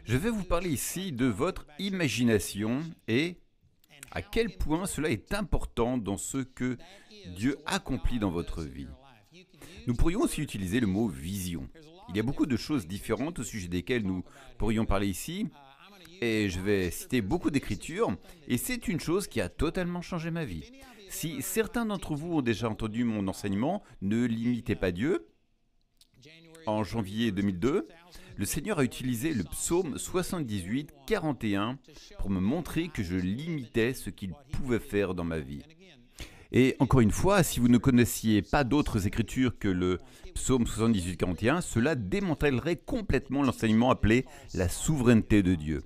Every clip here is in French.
Je vais vous parler ici de votre imagination et à quel point cela est important dans ce que Dieu accomplit dans votre vie. Nous pourrions aussi utiliser le mot vision. Il y a beaucoup de choses différentes au sujet desquelles nous pourrions parler ici, et je vais citer beaucoup d'écritures, et c'est une chose qui a totalement changé ma vie. Si certains d'entre vous ont déjà entendu mon enseignement, ne limitez pas Dieu, en janvier 2002, le Seigneur a utilisé le psaume 78, 41 pour me montrer que je limitais ce qu'il pouvait faire dans ma vie. Et encore une fois, si vous ne connaissiez pas d'autres écritures que le psaume 78, 41, cela démantèlerait complètement l'enseignement appelé la souveraineté de Dieu.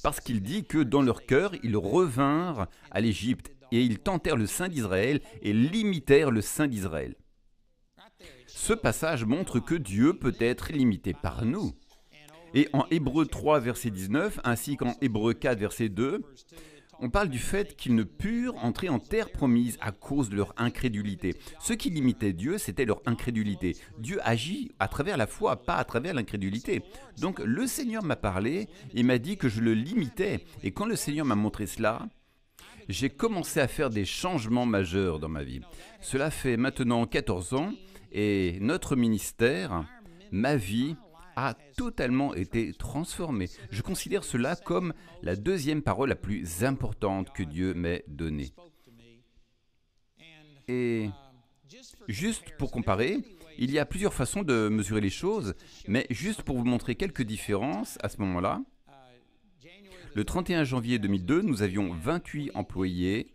Parce qu'il dit que dans leur cœur, ils revinrent à l'Égypte et ils tentèrent le Saint d'Israël et limitèrent le Saint d'Israël. Ce passage montre que Dieu peut être limité par nous. Et en Hébreux 3, verset 19, ainsi qu'en Hébreux 4, verset 2, on parle du fait qu'ils ne purent entrer en terre promise à cause de leur incrédulité. Ce qui limitait Dieu, c'était leur incrédulité. Dieu agit à travers la foi, pas à travers l'incrédulité. Donc le Seigneur m'a parlé et m'a dit que je le limitais. Et quand le Seigneur m'a montré cela, j'ai commencé à faire des changements majeurs dans ma vie. Cela fait maintenant 14 ans et notre ministère, ma vie, a totalement été transformée. Je considère cela comme la deuxième parole la plus importante que Dieu m'ait donnée. Et juste pour comparer, il y a plusieurs façons de mesurer les choses, mais juste pour vous montrer quelques différences à ce moment-là, le 31 janvier 2002, nous avions 28 employés.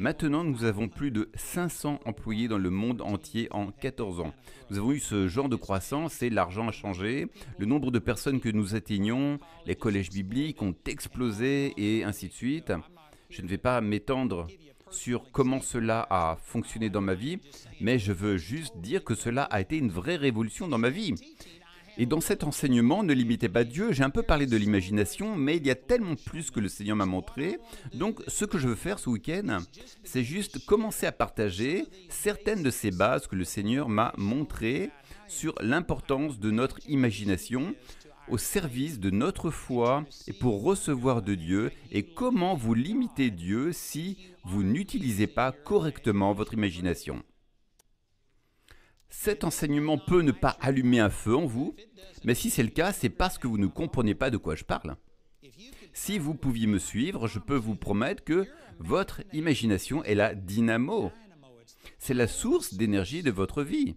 Maintenant, nous avons plus de 500 employés dans le monde entier en 14 ans. Nous avons eu ce genre de croissance et l'argent a changé. Le nombre de personnes que nous atteignons, les collèges bibliques ont explosé et ainsi de suite. Je ne vais pas m'étendre sur comment cela a fonctionné dans ma vie, mais je veux juste dire que cela a été une vraie révolution dans ma vie. Et dans cet enseignement, ne limitez pas Dieu, j'ai un peu parlé de l'imagination, mais il y a tellement plus que le Seigneur m'a montré. Donc ce que je veux faire ce week-end, c'est juste commencer à partager certaines de ces bases que le Seigneur m'a montrées sur l'importance de notre imagination au service de notre foi et pour recevoir de Dieu et comment vous limitez Dieu si vous n'utilisez pas correctement votre imagination. Cet enseignement peut ne pas allumer un feu en vous, mais si c'est le cas, c'est parce que vous ne comprenez pas de quoi je parle. Si vous pouviez me suivre, je peux vous promettre que votre imagination est la dynamo. C'est la source d'énergie de votre vie.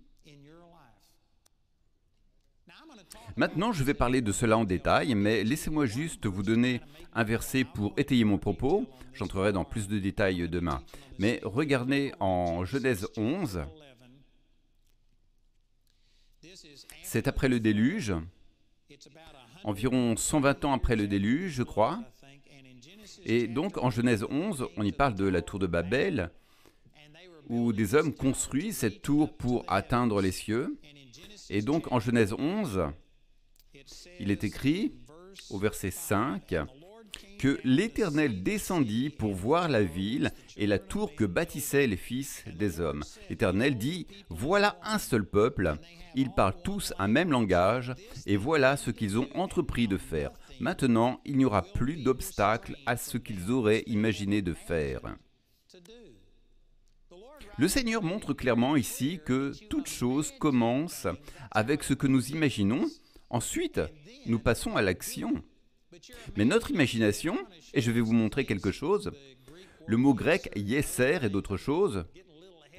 Maintenant, je vais parler de cela en détail, mais laissez-moi juste vous donner un verset pour étayer mon propos. J'entrerai dans plus de détails demain. Mais regardez en Genèse 11. C'est après le déluge, environ 120 ans après le déluge, je crois. Et donc, en Genèse 11, on y parle de la tour de Babel, où des hommes construisent cette tour pour atteindre les cieux. Et donc, en Genèse 11, il est écrit, au verset 5, que l'Éternel descendit pour voir la ville et la tour que bâtissaient les fils des hommes. L'Éternel dit, « Voilà un seul peuple, ils parlent tous un même langage, et voilà ce qu'ils ont entrepris de faire. Maintenant, il n'y aura plus d'obstacle à ce qu'ils auraient imaginé de faire. » Le Seigneur montre clairement ici que toute chose commence avec ce que nous imaginons. Ensuite, nous passons à l'action. Mais notre imagination, et je vais vous montrer quelque chose, le mot grec « yesser » et d'autres choses,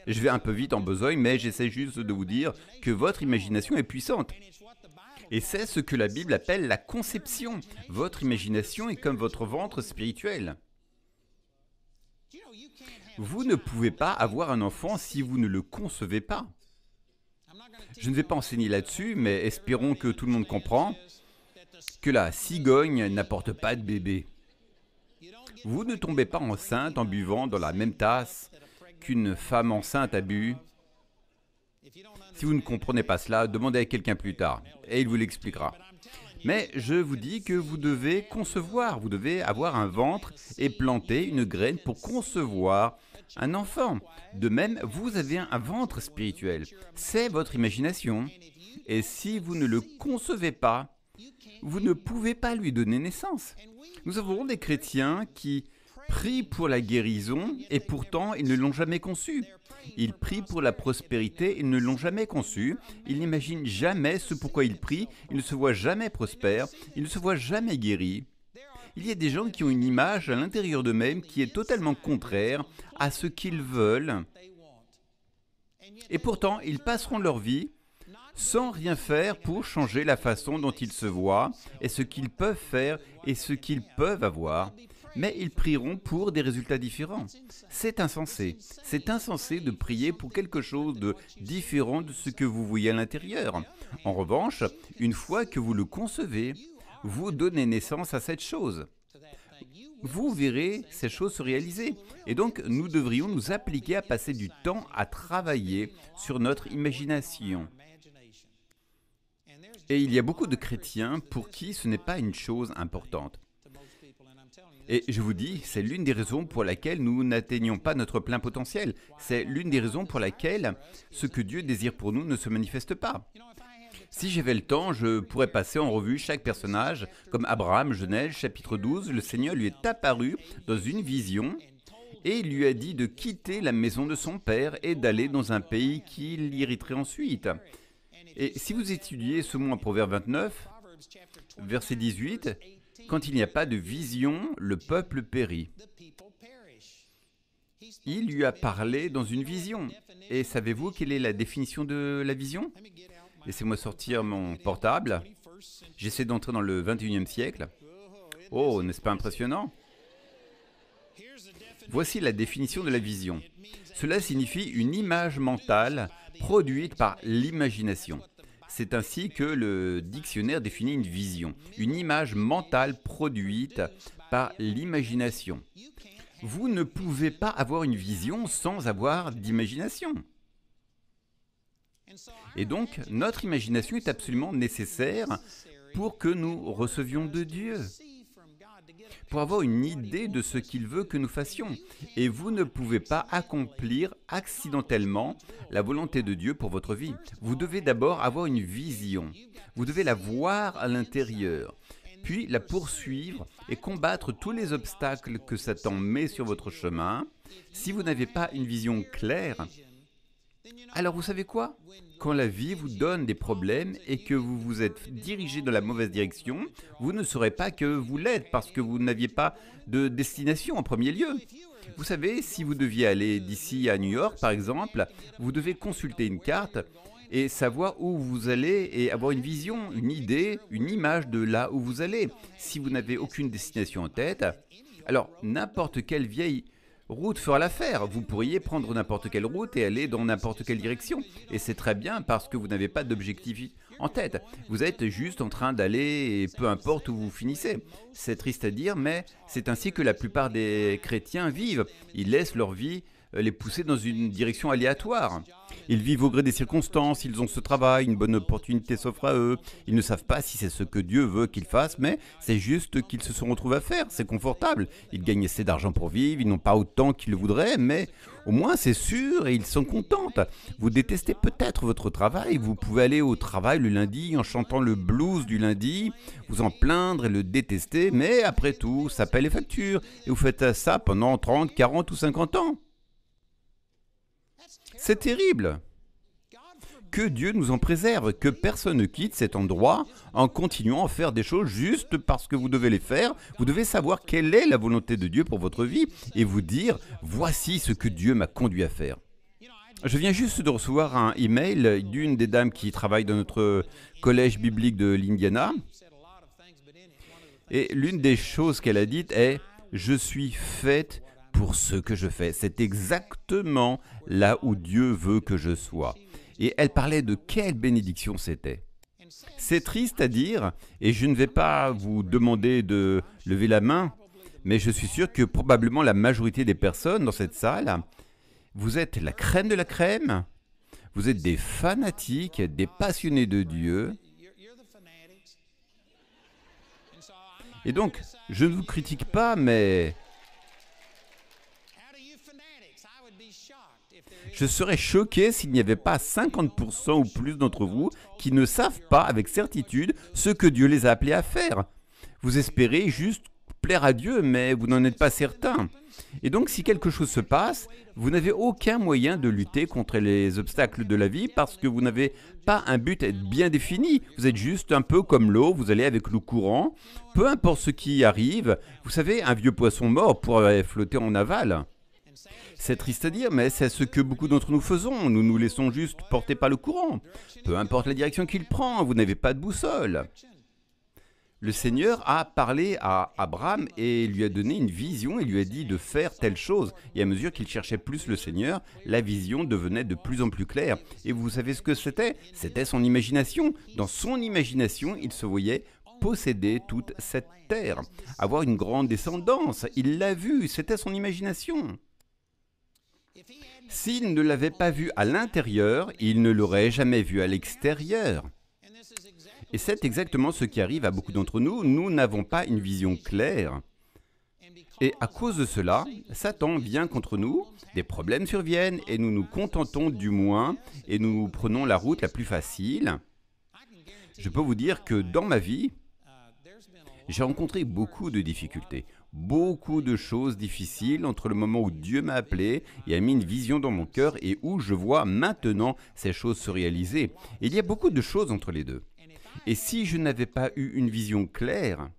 je vais un peu vite en besogne, mais j'essaie juste de vous dire que votre imagination est puissante. Et c'est ce que la Bible appelle la conception. Votre imagination est comme votre ventre spirituel. Vous ne pouvez pas avoir un enfant si vous ne le concevez pas. Je ne vais pas enseigner là-dessus, mais espérons que tout le monde comprend que la cigogne n'apporte pas de bébé. Vous ne tombez pas enceinte en buvant dans la même tasse qu'une femme enceinte a bu. Si vous ne comprenez pas cela, demandez à quelqu'un plus tard, et il vous l'expliquera. Mais je vous dis que vous devez concevoir, vous devez avoir un ventre et planter une graine pour concevoir un enfant. De même, vous avez un ventre spirituel. C'est votre imagination. Et si vous ne le concevez pas, vous ne pouvez pas lui donner naissance. Nous avons des chrétiens qui prient pour la guérison et pourtant ils ne l'ont jamais conçu. Ils prient pour la prospérité, ils ne l'ont jamais conçu. Ils n'imaginent jamais ce pourquoi ils prient. Ils ne se voient jamais prospères. Ils ne se voient jamais guéris. Il y a des gens qui ont une image à l'intérieur d'eux-mêmes qui est totalement contraire à ce qu'ils veulent. Et pourtant, ils passeront leur vie sans rien faire pour changer la façon dont ils se voient et ce qu'ils peuvent faire et ce qu'ils peuvent avoir. Mais ils prieront pour des résultats différents. C'est insensé. C'est insensé de prier pour quelque chose de différent de ce que vous voyez à l'intérieur. En revanche, une fois que vous le concevez, vous donnez naissance à cette chose. Vous verrez ces choses se réaliser. Et donc, nous devrions nous appliquer à passer du temps à travailler sur notre imagination. Et il y a beaucoup de chrétiens pour qui ce n'est pas une chose importante. Et je vous dis, c'est l'une des raisons pour laquelle nous n'atteignons pas notre plein potentiel. C'est l'une des raisons pour laquelle ce que Dieu désire pour nous ne se manifeste pas. Si j'avais le temps, je pourrais passer en revue chaque personnage, comme Abraham, Genèse, chapitre 12, le Seigneur lui est apparu dans une vision et il lui a dit de quitter la maison de son père et d'aller dans un pays qui l'irriterait ensuite. Et si vous étudiez ce mot en Proverbe 29, verset 18, quand il n'y a pas de vision, le peuple périt. Il lui a parlé dans une vision. Et savez-vous quelle est la définition de la vision? Laissez-moi sortir mon portable. J'essaie d'entrer dans le 21e siècle. Oh, n'est-ce pas impressionnant? Voici la définition de la vision. Cela signifie une image mentale produite par l'imagination. C'est ainsi que le dictionnaire définit une vision, une image mentale produite par l'imagination. Vous ne pouvez pas avoir une vision sans avoir d'imagination. Et donc, notre imagination est absolument nécessaire pour que nous recevions de Dieu, pour avoir une idée de ce qu'il veut que nous fassions. Et vous ne pouvez pas accomplir accidentellement la volonté de Dieu pour votre vie. Vous devez d'abord avoir une vision. Vous devez la voir à l'intérieur, puis la poursuivre et combattre tous les obstacles que Satan met sur votre chemin. Si vous n'avez pas une vision claire, alors vous savez quoi? Quand la vie vous donne des problèmes et que vous vous êtes dirigé dans la mauvaise direction, vous ne saurez pas que vous l'êtes parce que vous n'aviez pas de destination en premier lieu. Vous savez, si vous deviez aller d'ici à New York, par exemple, vous devez consulter une carte et savoir où vous allez et avoir une vision, une idée, une image de là où vous allez. Si vous n'avez aucune destination en tête, alors n'importe quelle vieille route fera l'affaire. Vous pourriez prendre n'importe quelle route et aller dans n'importe quelle direction. Et c'est très bien parce que vous n'avez pas d'objectif en tête. Vous êtes juste en train d'aller et peu importe où vous finissez. C'est triste à dire, mais c'est ainsi que la plupart des chrétiens vivent. Ils laissent leur vie les pousser dans une direction aléatoire. Ils vivent au gré des circonstances, ils ont ce travail, une bonne opportunité s'offre à eux. Ils ne savent pas si c'est ce que Dieu veut qu'ils fassent, mais c'est juste qu'ils se sont retrouvés à faire. C'est confortable. Ils gagnent assez d'argent pour vivre, ils n'ont pas autant qu'ils le voudraient, mais au moins c'est sûr et ils sont contents. Vous détestez peut-être votre travail, vous pouvez aller au travail le lundi en chantant le blues du lundi, vous en plaindre et le détester, mais après tout, ça paie les factures. Et vous faites ça pendant 30, 40 ou 50 ans. C'est terrible. Que Dieu nous en préserve, que personne ne quitte cet endroit en continuant à faire des choses juste parce que vous devez les faire. Vous devez savoir quelle est la volonté de Dieu pour votre vie et vous dire « Voici ce que Dieu m'a conduit à faire ». Je viens juste de recevoir un email d'une des dames qui travaille dans notre collège biblique de l'Indiana. Et l'une des choses qu'elle a dites est « Je suis faite pour ce que je fais ». C'est exactement là où Dieu veut que je sois. Et elle parlait de quelle bénédiction c'était. C'est triste à dire, et je ne vais pas vous demander de lever la main, mais je suis sûr que probablement la majorité des personnes dans cette salle, vous êtes la crème de la crème, vous êtes des fanatiques, des passionnés de Dieu. Et donc, je ne vous critique pas, mais Je serais choqué s'il n'y avait pas 50% ou plus d'entre vous qui ne savent pas avec certitude ce que Dieu les a appelés à faire. Vous espérez juste plaire à Dieu, mais vous n'en êtes pas certain. Et donc, si quelque chose se passe, vous n'avez aucun moyen de lutter contre les obstacles de la vie parce que vous n'avez pas un but bien défini. Vous êtes juste un peu comme l'eau, vous allez avec le courant. Peu importe ce qui arrive, vous savez, un vieux poisson mort pourrait flotter en aval. C'est triste à dire, mais c'est ce que beaucoup d'entre nous faisons. Nous nous laissons juste porter par le courant. Peu importe la direction qu'il prend, vous n'avez pas de boussole. Le Seigneur a parlé à Abraham et lui a donné une vision et lui a dit de faire telle chose. Et à mesure qu'il cherchait plus le Seigneur, la vision devenait de plus en plus claire. Et vous savez ce que c'était? C'était son imagination. Dans son imagination, il se voyait posséder toute cette terre, avoir une grande descendance. Il l'a vu, c'était son imagination. S'il ne l'avait pas vu à l'intérieur, il ne l'aurait jamais vu à l'extérieur. Et c'est exactement ce qui arrive à beaucoup d'entre nous. Nous n'avons pas une vision claire. Et à cause de cela, Satan vient contre nous, des problèmes surviennent et nous nous contentons du moins et nous prenons la route la plus facile. Je peux vous dire que dans ma vie, j'ai rencontré beaucoup de difficultés, beaucoup de choses difficiles entre le moment où Dieu m'a appelé et a mis une vision dans mon cœur et où je vois maintenant ces choses se réaliser. Et il y a beaucoup de choses entre les deux. Et si je n'avais pas eu une vision claire,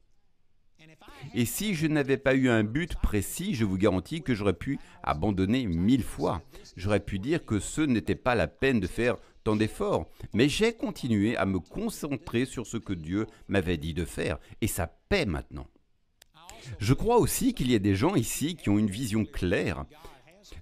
et si je n'avais pas eu un but précis, je vous garantis que j'aurais pu abandonner 1000 fois. J'aurais pu dire que ce n'était pas la peine de faire tant d'efforts. Mais j'ai continué à me concentrer sur ce que Dieu m'avait dit de faire. Et ça paie maintenant. Je crois aussi qu'il y a des gens ici qui ont une vision claire.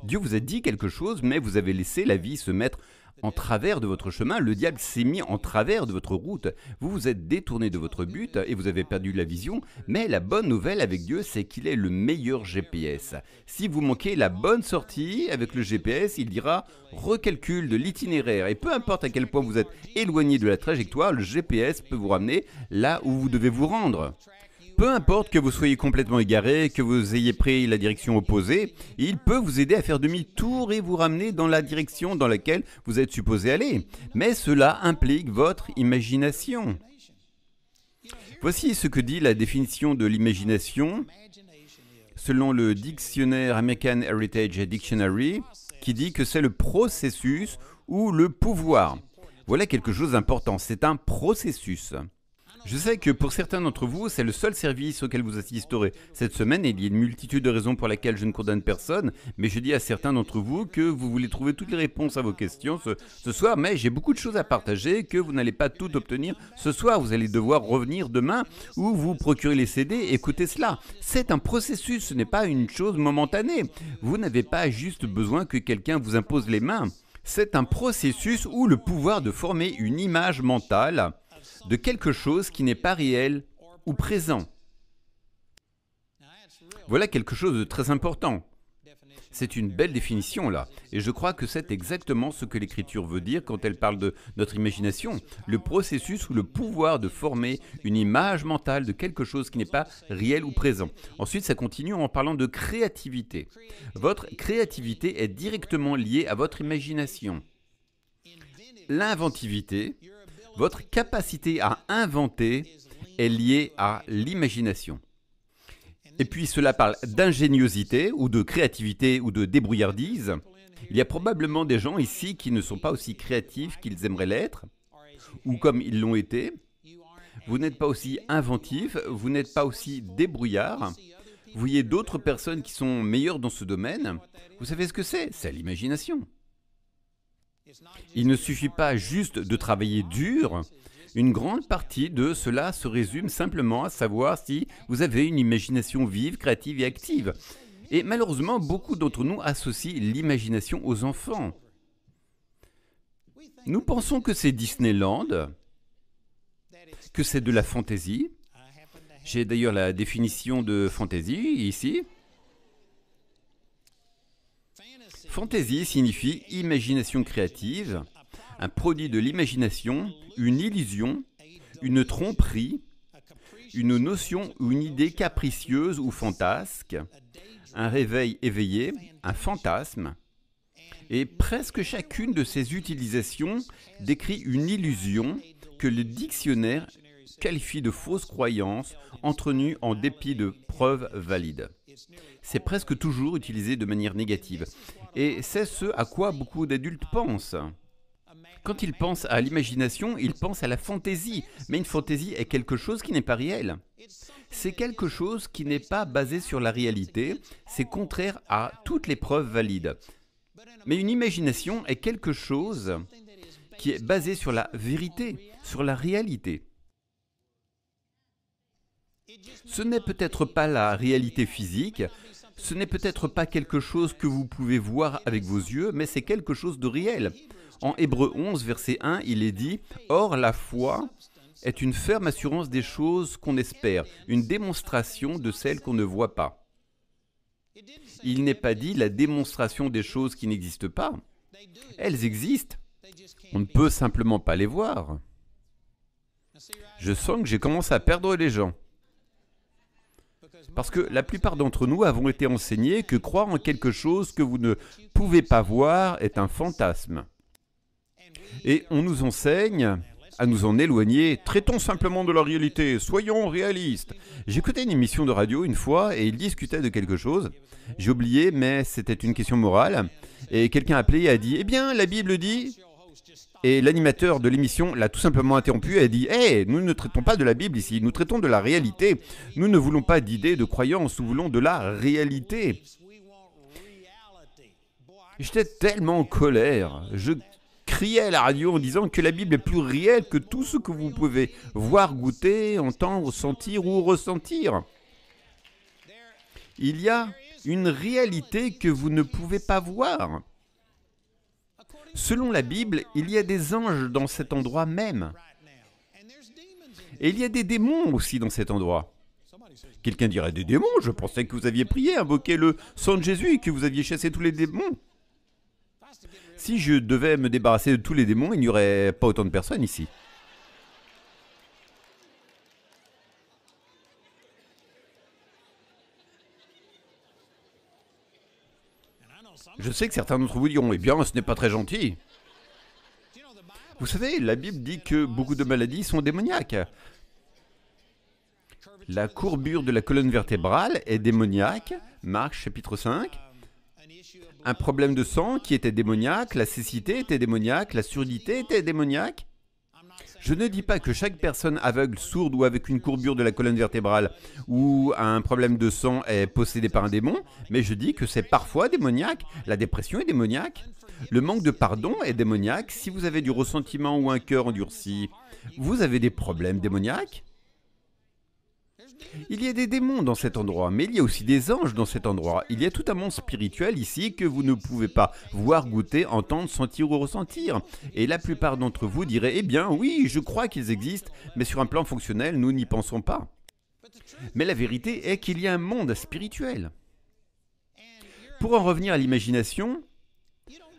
Dieu vous a dit quelque chose, mais vous avez laissé la vie se mettre en travers de votre chemin, le diable s'est mis en travers de votre route. Vous vous êtes détourné de votre but et vous avez perdu la vision. Mais la bonne nouvelle avec Dieu, c'est qu'il est le meilleur GPS. Si vous manquez la bonne sortie avec le GPS, il dira recalcul de l'itinéraire. Et peu importe à quel point vous êtes éloigné de la trajectoire, le GPS peut vous ramener là où vous devez vous rendre. Peu importe que vous soyez complètement égaré, que vous ayez pris la direction opposée, il peut vous aider à faire demi-tour et vous ramener dans la direction dans laquelle vous êtes supposé aller. Mais cela implique votre imagination. Voici ce que dit la définition de l'imagination selon le dictionnaire American Heritage Dictionary, qui dit que c'est le processus ou le pouvoir. Voilà quelque chose d'important, c'est un processus. Je sais que pour certains d'entre vous, c'est le seul service auquel vous assisterez cette semaine et il y a une multitude de raisons pour lesquelles je ne condamne personne, mais je dis à certains d'entre vous que vous voulez trouver toutes les réponses à vos questions ce soir, mais j'ai beaucoup de choses à partager que vous n'allez pas tout obtenir ce soir. Vous allez devoir revenir demain ou vous procurer les CD et écouter cela. C'est un processus, ce n'est pas une chose momentanée. Vous n'avez pas juste besoin que quelqu'un vous impose les mains. C'est un processus où le pouvoir de former une image mentale de quelque chose qui n'est pas réel ou présent. Voilà quelque chose de très important. C'est une belle définition là, et je crois que c'est exactement ce que l'Écriture veut dire quand elle parle de notre imagination. Le processus ou le pouvoir de former une image mentale de quelque chose qui n'est pas réel ou présent. Ensuite, ça continue en parlant de créativité. Votre créativité est directement liée à votre imagination. L'inventivité, votre capacité à inventer est liée à l'imagination. Et puis cela parle d'ingéniosité ou de créativité ou de débrouillardise. Il y a probablement des gens ici qui ne sont pas aussi créatifs qu'ils aimeraient l'être, ou comme ils l'ont été. Vous n'êtes pas aussi inventif, vous n'êtes pas aussi débrouillard. Vous voyez d'autres personnes qui sont meilleures dans ce domaine. Vous savez ce que c'est? C'est l'imagination. Il ne suffit pas juste de travailler dur. Une grande partie de cela se résume simplement à savoir si vous avez une imagination vive, créative et active. Et malheureusement, beaucoup d'entre nous associent l'imagination aux enfants. Nous pensons que c'est Disneyland, que c'est de la fantaisie. J'ai d'ailleurs la définition de fantaisie ici. Fantaisie signifie imagination créative, un produit de l'imagination, une illusion, une tromperie, une notion ou une idée capricieuse ou fantasque, un réveil éveillé, un fantasme. Et presque chacune de ces utilisations décrit une illusion que le dictionnaire qualifie de fausse croyance entretenue en dépit de preuves valides. C'est presque toujours utilisé de manière négative. Et c'est ce à quoi beaucoup d'adultes pensent. Quand ils pensent à l'imagination, ils pensent à la fantaisie. Mais une fantaisie est quelque chose qui n'est pas réel. C'est quelque chose qui n'est pas basé sur la réalité. C'est contraire à toutes les preuves valides. Mais une imagination est quelque chose qui est basé sur la vérité, sur la réalité. Ce n'est peut-être pas la réalité physique, ce n'est peut-être pas quelque chose que vous pouvez voir avec vos yeux, mais c'est quelque chose de réel. En Hébreux 11, verset 1, il est dit « Or, la foi est une ferme assurance des choses qu'on espère, une démonstration de celles qu'on ne voit pas. » Il n'est pas dit la démonstration des choses qui n'existent pas. Elles existent. On ne peut simplement pas les voir. Je sens que j'ai commencé à perdre les gens. Parce que la plupart d'entre nous avons été enseignés que croire en quelque chose que vous ne pouvez pas voir est un fantasme. Et on nous enseigne à nous en éloigner. Traitons simplement de la réalité, soyons réalistes. J'écoutais une émission de radio une fois et ils discutaient de quelque chose. J'ai oublié, mais c'était une question morale. Et quelqu'un a appelé et a dit « Eh bien, la Bible dit… » Et l'animateur de l'émission l'a tout simplement interrompu et a dit « Hey, nous ne traitons pas de la Bible ici, nous traitons de la réalité. Nous ne voulons pas d'idées, de croyances, nous voulons de la réalité. » J'étais tellement en colère. Je criais à la radio en disant que la Bible est plus réelle que tout ce que vous pouvez voir, goûter, entendre, sentir ou ressentir. Il y a une réalité que vous ne pouvez pas voir. Selon la Bible, il y a des anges dans cet endroit même. Et il y a des démons aussi dans cet endroit. Quelqu'un dirait des démons, je pensais que vous aviez prié, invoqué le sang de Jésus et que vous aviez chassé tous les démons. Si je devais me débarrasser de tous les démons, il n'y aurait pas autant de personnes ici. Je sais que certains d'entre vous diront, eh bien, ce n'est pas très gentil. Vous savez, la Bible dit que beaucoup de maladies sont démoniaques. La courbure de la colonne vertébrale est démoniaque, Marc chapitre 5. Un problème de sang qui était démoniaque, la cécité était démoniaque, la surdité était démoniaque. Je ne dis pas que chaque personne aveugle, sourde ou avec une courbure de la colonne vertébrale ou un problème de sang est possédée par un démon, mais je dis que c'est parfois démoniaque. La dépression est démoniaque. Le manque de pardon est démoniaque. Si vous avez du ressentiment ou un cœur endurci, vous avez des problèmes démoniaques. Il y a des démons dans cet endroit, mais il y a aussi des anges dans cet endroit. Il y a tout un monde spirituel ici que vous ne pouvez pas voir, goûter, entendre, sentir ou ressentir. Et la plupart d'entre vous diraient, eh bien oui, je crois qu'ils existent, mais sur un plan fonctionnel, nous n'y pensons pas. Mais la vérité est qu'il y a un monde spirituel. Pour en revenir à l'imagination,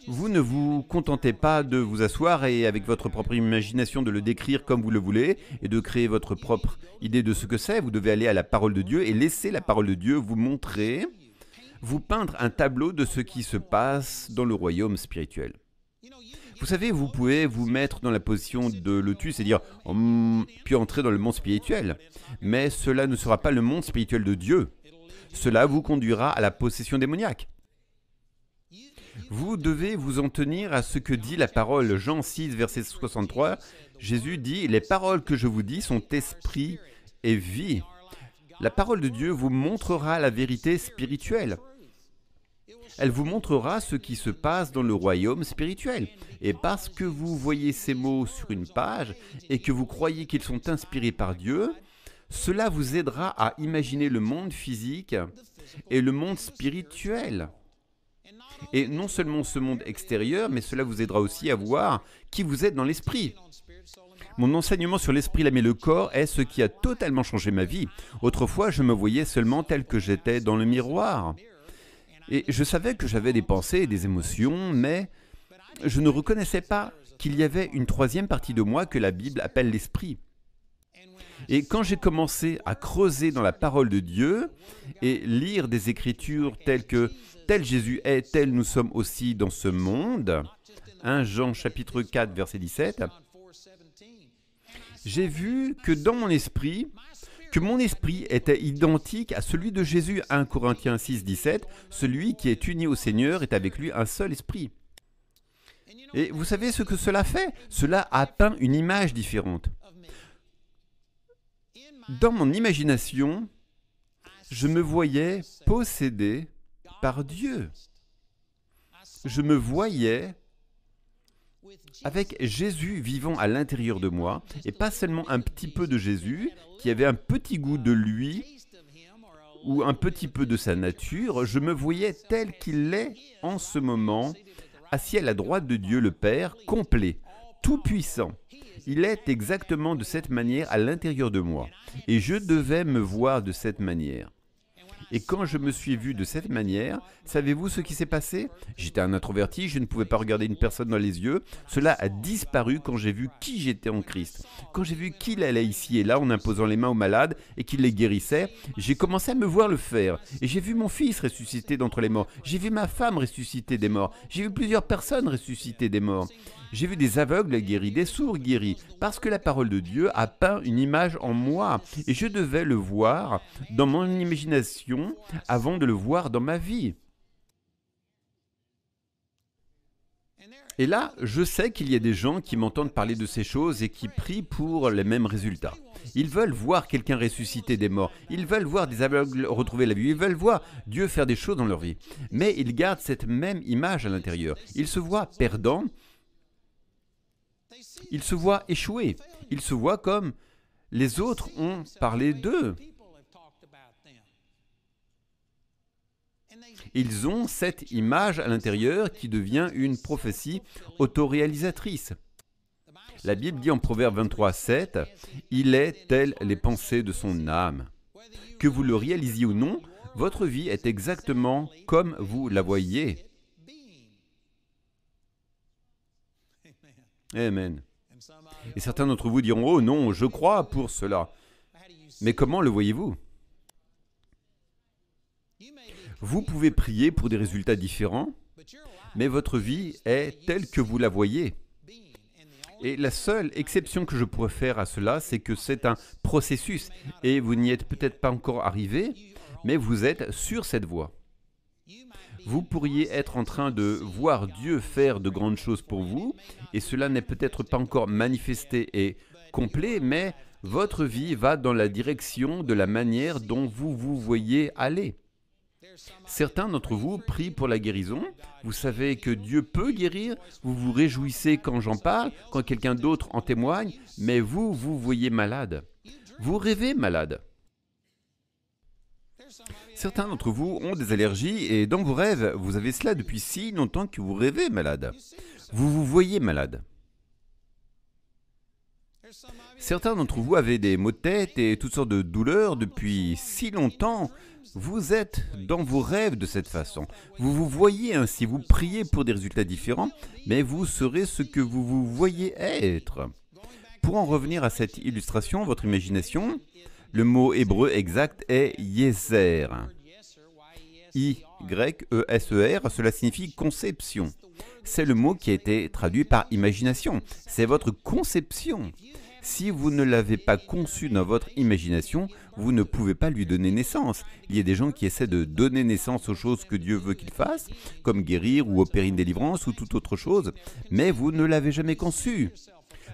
vous ne vous contentez pas de vous asseoir et avec votre propre imagination de le décrire comme vous le voulez et de créer votre propre idée de ce que c'est. Vous devez aller à la parole de Dieu et laisser la parole de Dieu vous montrer, vous peindre un tableau de ce qui se passe dans le royaume spirituel. Vous savez, vous pouvez vous mettre dans la position de lotus et dire « puis entrer dans le monde spirituel ». Mais cela ne sera pas le monde spirituel de Dieu. Cela vous conduira à la possession démoniaque. Vous devez vous en tenir à ce que dit la parole. Jean 6, verset 63, Jésus dit « Les paroles que je vous dis sont esprit et vie ». La parole de Dieu vous montrera la vérité spirituelle. Elle vous montrera ce qui se passe dans le royaume spirituel. Et parce que vous voyez ces mots sur une page et que vous croyez qu'ils sont inspirés par Dieu, cela vous aidera à imaginer le monde physique et le monde spirituel. Et non seulement ce monde extérieur, mais cela vous aidera aussi à voir qui vous êtes dans l'esprit. Mon enseignement sur l'esprit, l'âme et le corps est ce qui a totalement changé ma vie. Autrefois, je me voyais seulement tel que j'étais dans le miroir. Et je savais que j'avais des pensées et des émotions, mais je ne reconnaissais pas qu'il y avait une troisième partie de moi que la Bible appelle l'esprit. Et quand j'ai commencé à creuser dans la parole de Dieu et lire des écritures telles que « tel Jésus est, tel nous sommes aussi dans ce monde », 1 Jean chapitre 4 verset 17, j'ai vu que dans mon esprit, que mon esprit était identique à celui de Jésus, 1 Corinthiens 6, 17, celui qui est uni au Seigneur est avec lui un seul esprit. Et vous savez ce que cela fait? Cela a peint une image différente. Dans mon imagination, je me voyais possédé par Dieu. Je me voyais avec Jésus vivant à l'intérieur de moi, et pas seulement un petit peu de Jésus, qui avait un petit goût de lui, ou un petit peu de sa nature, je me voyais tel qu'il est en ce moment, assis à la droite de Dieu le Père, complet, tout-puissant. Il est exactement de cette manière à l'intérieur de moi, et je devais me voir de cette manière. Et quand je me suis vu de cette manière, savez-vous ce qui s'est passé? J'étais un introverti, je ne pouvais pas regarder une personne dans les yeux. Cela a disparu quand j'ai vu qui j'étais en Christ. Quand j'ai vu qu'il allait ici et là en imposant les mains aux malades et qu'il les guérissait, j'ai commencé à me voir le faire. Et j'ai vu mon fils ressusciter d'entre les morts. J'ai vu ma femme ressusciter des morts. J'ai vu plusieurs personnes ressusciter des morts. J'ai vu des aveugles guéris, des sourds guéris, parce que la parole de Dieu a peint une image en moi, et je devais le voir dans mon imagination avant de le voir dans ma vie. Et là, je sais qu'il y a des gens qui m'entendent parler de ces choses et qui prient pour les mêmes résultats. Ils veulent voir quelqu'un ressusciter des morts, ils veulent voir des aveugles retrouver la vue, ils veulent voir Dieu faire des choses dans leur vie. Mais ils gardent cette même image à l'intérieur. Ils se voient perdants. Ils se voient échouer. Ils se voient comme les autres ont parlé d'eux. Ils ont cette image à l'intérieur qui devient une prophétie autoréalisatrice. La Bible dit en Proverbe 23, 7, « Il est telles les pensées de son âme. » Que vous le réalisiez ou non, votre vie est exactement comme vous la voyez. Amen. Et certains d'entre vous diront, « Oh non, je crois pour cela. » Mais comment le voyez-vous? Vous pouvez prier pour des résultats différents, mais votre vie est telle que vous la voyez. Et la seule exception que je pourrais faire à cela, c'est que c'est un processus, et vous n'y êtes peut-être pas encore arrivé, mais vous êtes sur cette voie. Vous pourriez être en train de voir Dieu faire de grandes choses pour vous, et cela n'est peut-être pas encore manifesté et complet, mais votre vie va dans la direction de la manière dont vous vous voyez aller. Certains d'entre vous prient pour la guérison, vous savez que Dieu peut guérir, vous vous réjouissez quand j'en parle, quand quelqu'un d'autre en témoigne, mais vous, vous voyez malade. Vous rêvez malade. Certains d'entre vous ont des allergies et dans vos rêves, vous avez cela depuis si longtemps que vous rêvez malade. Vous vous voyez malade. Certains d'entre vous avaient des maux de tête et toutes sortes de douleurs depuis si longtemps. Vous êtes dans vos rêves de cette façon. Vous vous voyez ainsi, vous priez pour des résultats différents, mais vous serez ce que vous vous voyez être. Pour en revenir à cette illustration, votre imagination, le mot hébreu exact est Yeser. Y-E-S-E-R, cela signifie conception. C'est le mot qui a été traduit par imagination. C'est votre conception. Si vous ne l'avez pas conçu dans votre imagination, vous ne pouvez pas lui donner naissance. Il y a des gens qui essaient de donner naissance aux choses que Dieu veut qu'ils fassent, comme guérir ou opérer une délivrance ou toute autre chose, mais vous ne l'avez jamais conçu.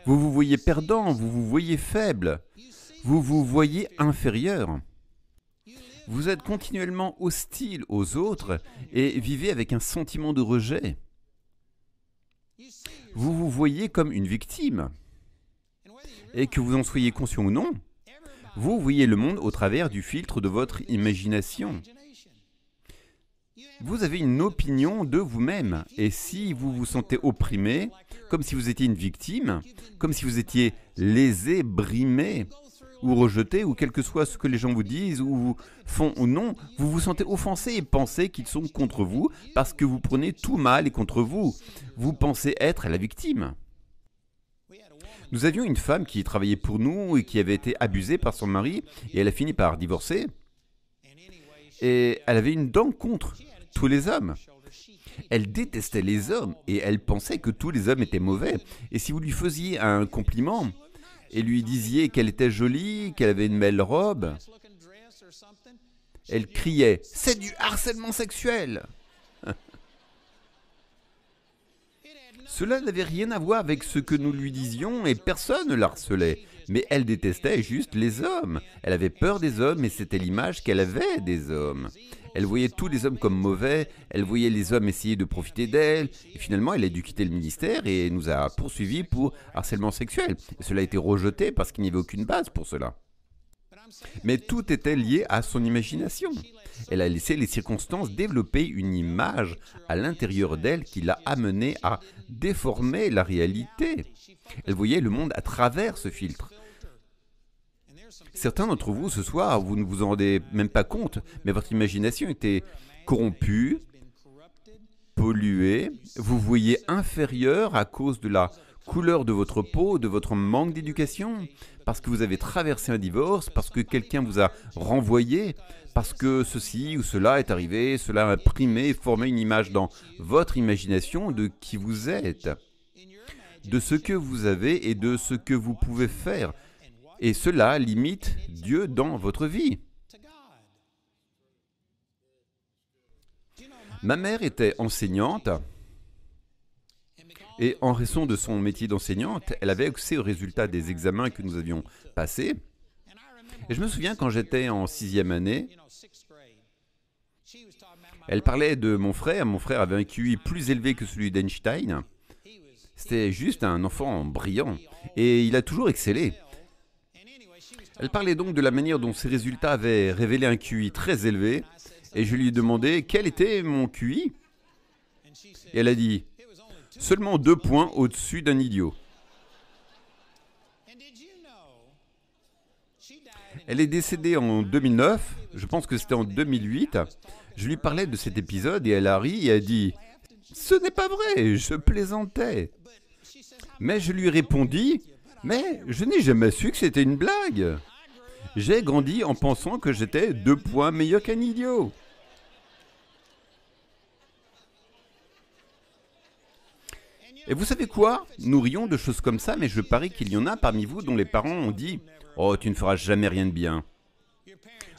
Vous vous voyez perdant, vous vous voyez faible, vous vous voyez inférieur. Vous êtes continuellement hostile aux autres et vivez avec un sentiment de rejet. Vous vous voyez comme une victime. Et que vous en soyez conscient ou non, vous voyez le monde au travers du filtre de votre imagination. Vous avez une opinion de vous-même, et si vous vous sentez opprimé, comme si vous étiez une victime, comme si vous étiez lésé, brimé, ou rejeté, ou quel que soit ce que les gens vous disent, ou font ou non, vous vous sentez offensé et pensez qu'ils sont contre vous, parce que vous prenez tout mal et contre vous. Vous pensez être la victime. Nous avions une femme qui travaillait pour nous et qui avait été abusée par son mari et elle a fini par divorcer. Et elle avait une dent contre tous les hommes. Elle détestait les hommes et elle pensait que tous les hommes étaient mauvais. Et si vous lui faisiez un compliment et lui disiez qu'elle était jolie, qu'elle avait une belle robe, elle criait « C'est du harcèlement sexuel !» Cela n'avait rien à voir avec ce que nous lui disions et personne ne la harcelait. Mais elle détestait juste les hommes. Elle avait peur des hommes et c'était l'image qu'elle avait des hommes. Elle voyait tous les hommes comme mauvais, elle voyait les hommes essayer de profiter d'elle. Et finalement, elle a dû quitter le ministère et nous a poursuivis pour harcèlement sexuel. Et cela a été rejeté parce qu'il n'y avait aucune base pour cela. Mais tout était lié à son imagination. Elle a laissé les circonstances développer une image à l'intérieur d'elle qui l'a amenée à déformer la réalité. Elle voyait le monde à travers ce filtre. Certains d'entre vous, ce soir, vous ne vous en rendez même pas compte, mais votre imagination était corrompue, polluée, vous voyez inférieur à cause de la couleur de votre peau, de votre manque d'éducation, parce que vous avez traversé un divorce, parce que quelqu'un vous a renvoyé, parce que ceci ou cela est arrivé, cela a imprimé, formé une image dans votre imagination de qui vous êtes, de ce que vous avez et de ce que vous pouvez faire. Et cela limite Dieu dans votre vie. Ma mère était enseignante et en raison de son métier d'enseignante, elle avait accès aux résultats des examens que nous avions passés. Et je me souviens quand j'étais en 6e année, elle parlait de mon frère. Mon frère avait un QI plus élevé que celui d'Einstein. C'était juste un enfant brillant et il a toujours excellé. Elle parlait donc de la manière dont ses résultats avaient révélé un QI très élevé et je lui ai demandé quel était mon QI. Et elle a dit « Seulement 2 points au-dessus d'un idiot ». Elle est décédée en 2009, je pense que c'était en 2008. Je lui parlais de cet épisode et elle a ri et a dit « Ce n'est pas vrai, je plaisantais ». Mais je lui répondis « Mais je n'ai jamais su que c'était une blague. J'ai grandi en pensant que j'étais 2 points meilleur qu'un idiot. » Et vous savez quoi? Nous rions de choses comme ça, mais je parie qu'il y en a parmi vous dont les parents ont dit « Oh, tu ne feras jamais rien de bien ».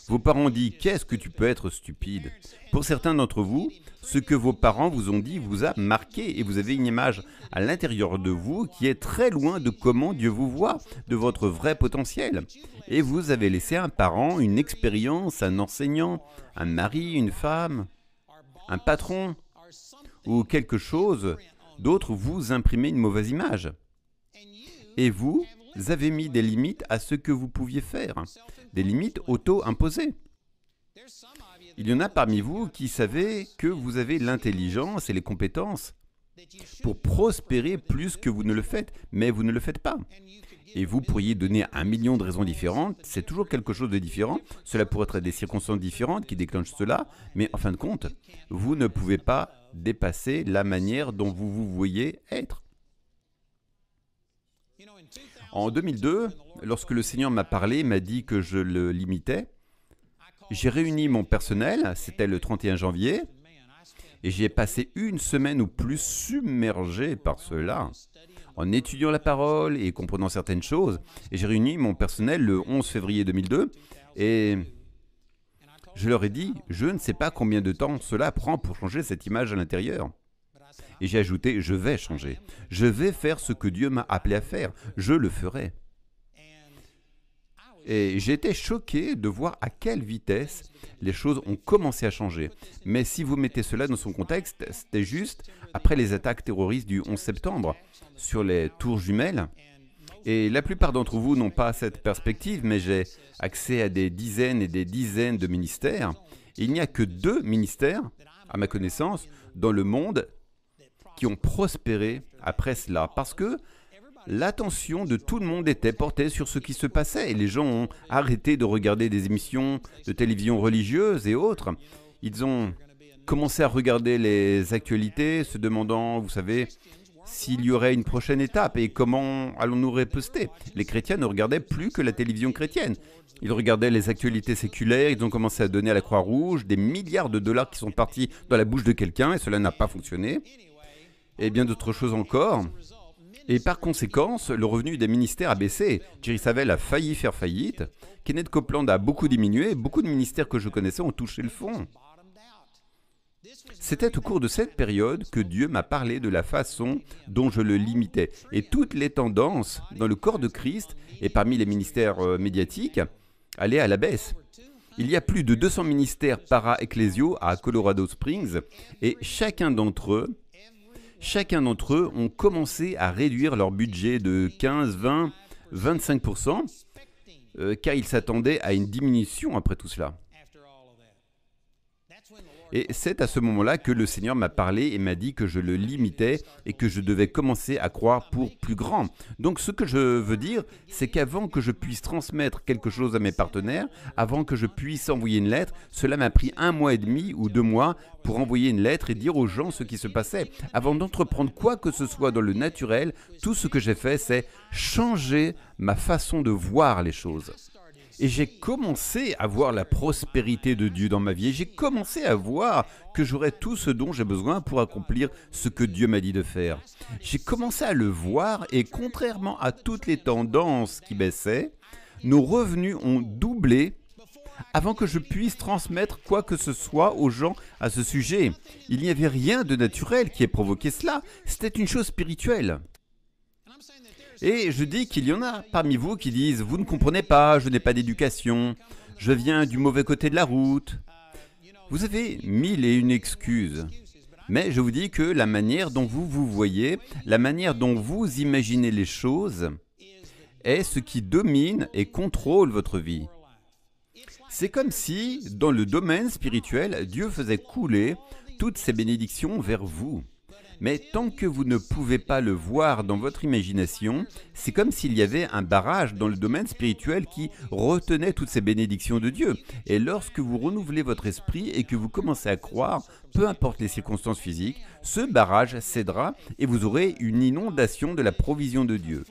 Vos parents ont dit « Qu'est-ce que tu peux être stupide ?» Pour certains d'entre vous, ce que vos parents vous ont dit vous a marqué et vous avez une image à l'intérieur de vous qui est très loin de comment Dieu vous voit, de votre vrai potentiel. Et vous avez laissé un parent, une expérience, un enseignant, un mari, une femme, un patron ou quelque chose d'autre vous imprimer une mauvaise image. Et vous avez mis des limites à ce que vous pouviez faire, des limites auto-imposées. Il y en a parmi vous qui savez que vous avez l'intelligence et les compétences pour prospérer plus que vous ne le faites, mais vous ne le faites pas. Et vous pourriez donner 1 million de raisons différentes, c'est toujours quelque chose de différent. Cela pourrait être des circonstances différentes qui déclenchent cela, mais en fin de compte, vous ne pouvez pas dépasser la manière dont vous vous voyez être. En 2002, lorsque le Seigneur m'a parlé, m'a dit que je le limitais, j'ai réuni mon personnel, c'était le 31 janvier, et j'ai passé 1 semaine ou plus submergé par cela, en étudiant la parole et comprenant certaines choses. Et j'ai réuni mon personnel le 11 février 2002, et je leur ai dit, je ne sais pas combien de temps cela prend pour changer cette image à l'intérieur. Et j'ai ajouté, je vais changer. Je vais faire ce que Dieu m'a appelé à faire. Je le ferai. Et j'ai été choqué de voir à quelle vitesse les choses ont commencé à changer. Mais si vous mettez cela dans son contexte, c'était juste après les attaques terroristes du 11 septembre sur les tours jumelles. Et la plupart d'entre vous n'ont pas cette perspective, mais j'ai accès à des dizaines et des dizaines de ministères. Et il n'y a que 2 ministères, à ma connaissance, dans le monde qui ont prospéré après cela. Parce que l'attention de tout le monde était portée sur ce qui se passait et les gens ont arrêté de regarder des émissions de télévision religieuses et autres. Ils ont commencé à regarder les actualités, se demandant, vous savez, s'il y aurait une prochaine étape et comment allons-nous riposter. Les chrétiens ne regardaient plus que la télévision chrétienne. Ils regardaient les actualités séculaires, ils ont commencé à donner à la Croix-Rouge des milliards de dollars qui sont partis dans la bouche de quelqu'un et cela n'a pas fonctionné. Et bien d'autres choses encore. Et par conséquent, le revenu des ministères a baissé. Jerry Savelle a failli faire faillite. Kenneth Copeland a beaucoup diminué. Beaucoup de ministères que je connaissais ont touché le fond. C'était au cours de cette période que Dieu m'a parlé de la façon dont je le limitais. Et toutes les tendances dans le corps de Christ et parmi les ministères médiatiques allaient à la baisse. Il y a plus de 200 ministères para-ecclésiaux à Colorado Springs et chacun d'entre eux ont commencé à réduire leur budget de 15, 20, 25%, car ils s'attendaient à une diminution après tout cela. Et c'est à ce moment-là que le Seigneur m'a parlé et m'a dit que je le limitais et que je devais commencer à croire pour plus grand. Donc ce que je veux dire, c'est qu'avant que je puisse transmettre quelque chose à mes partenaires, avant que je puisse envoyer une lettre, cela m'a pris 1 mois et demi ou 2 mois pour envoyer une lettre et dire aux gens ce qui se passait. Avant d'entreprendre quoi que ce soit dans le naturel, tout ce que j'ai fait, c'est changer ma façon de voir les choses. Et j'ai commencé à voir la prospérité de Dieu dans ma vie. Et j'ai commencé à voir que j'aurais tout ce dont j'ai besoin pour accomplir ce que Dieu m'a dit de faire. J'ai commencé à le voir et contrairement à toutes les tendances qui baissaient, nos revenus ont doublé avant que je puisse transmettre quoi que ce soit aux gens à ce sujet. Il n'y avait rien de naturel qui ait provoqué cela. C'était une chose spirituelle. Et je dis qu'il y en a parmi vous qui disent « Vous ne comprenez pas, je n'ai pas d'éducation, je viens du mauvais côté de la route. » Vous avez 1001 excuses. Mais je vous dis que la manière dont vous vous voyez, la manière dont vous imaginez les choses, est ce qui domine et contrôle votre vie. C'est comme si, dans le domaine spirituel, Dieu faisait couler toutes ses bénédictions vers vous. Mais tant que vous ne pouvez pas le voir dans votre imagination, c'est comme s'il y avait un barrage dans le domaine spirituel qui retenait toutes ces bénédictions de Dieu. Et lorsque vous renouvelez votre esprit et que vous commencez à croire, peu importe les circonstances physiques, ce barrage cédera et vous aurez une inondation de la provision de Dieu.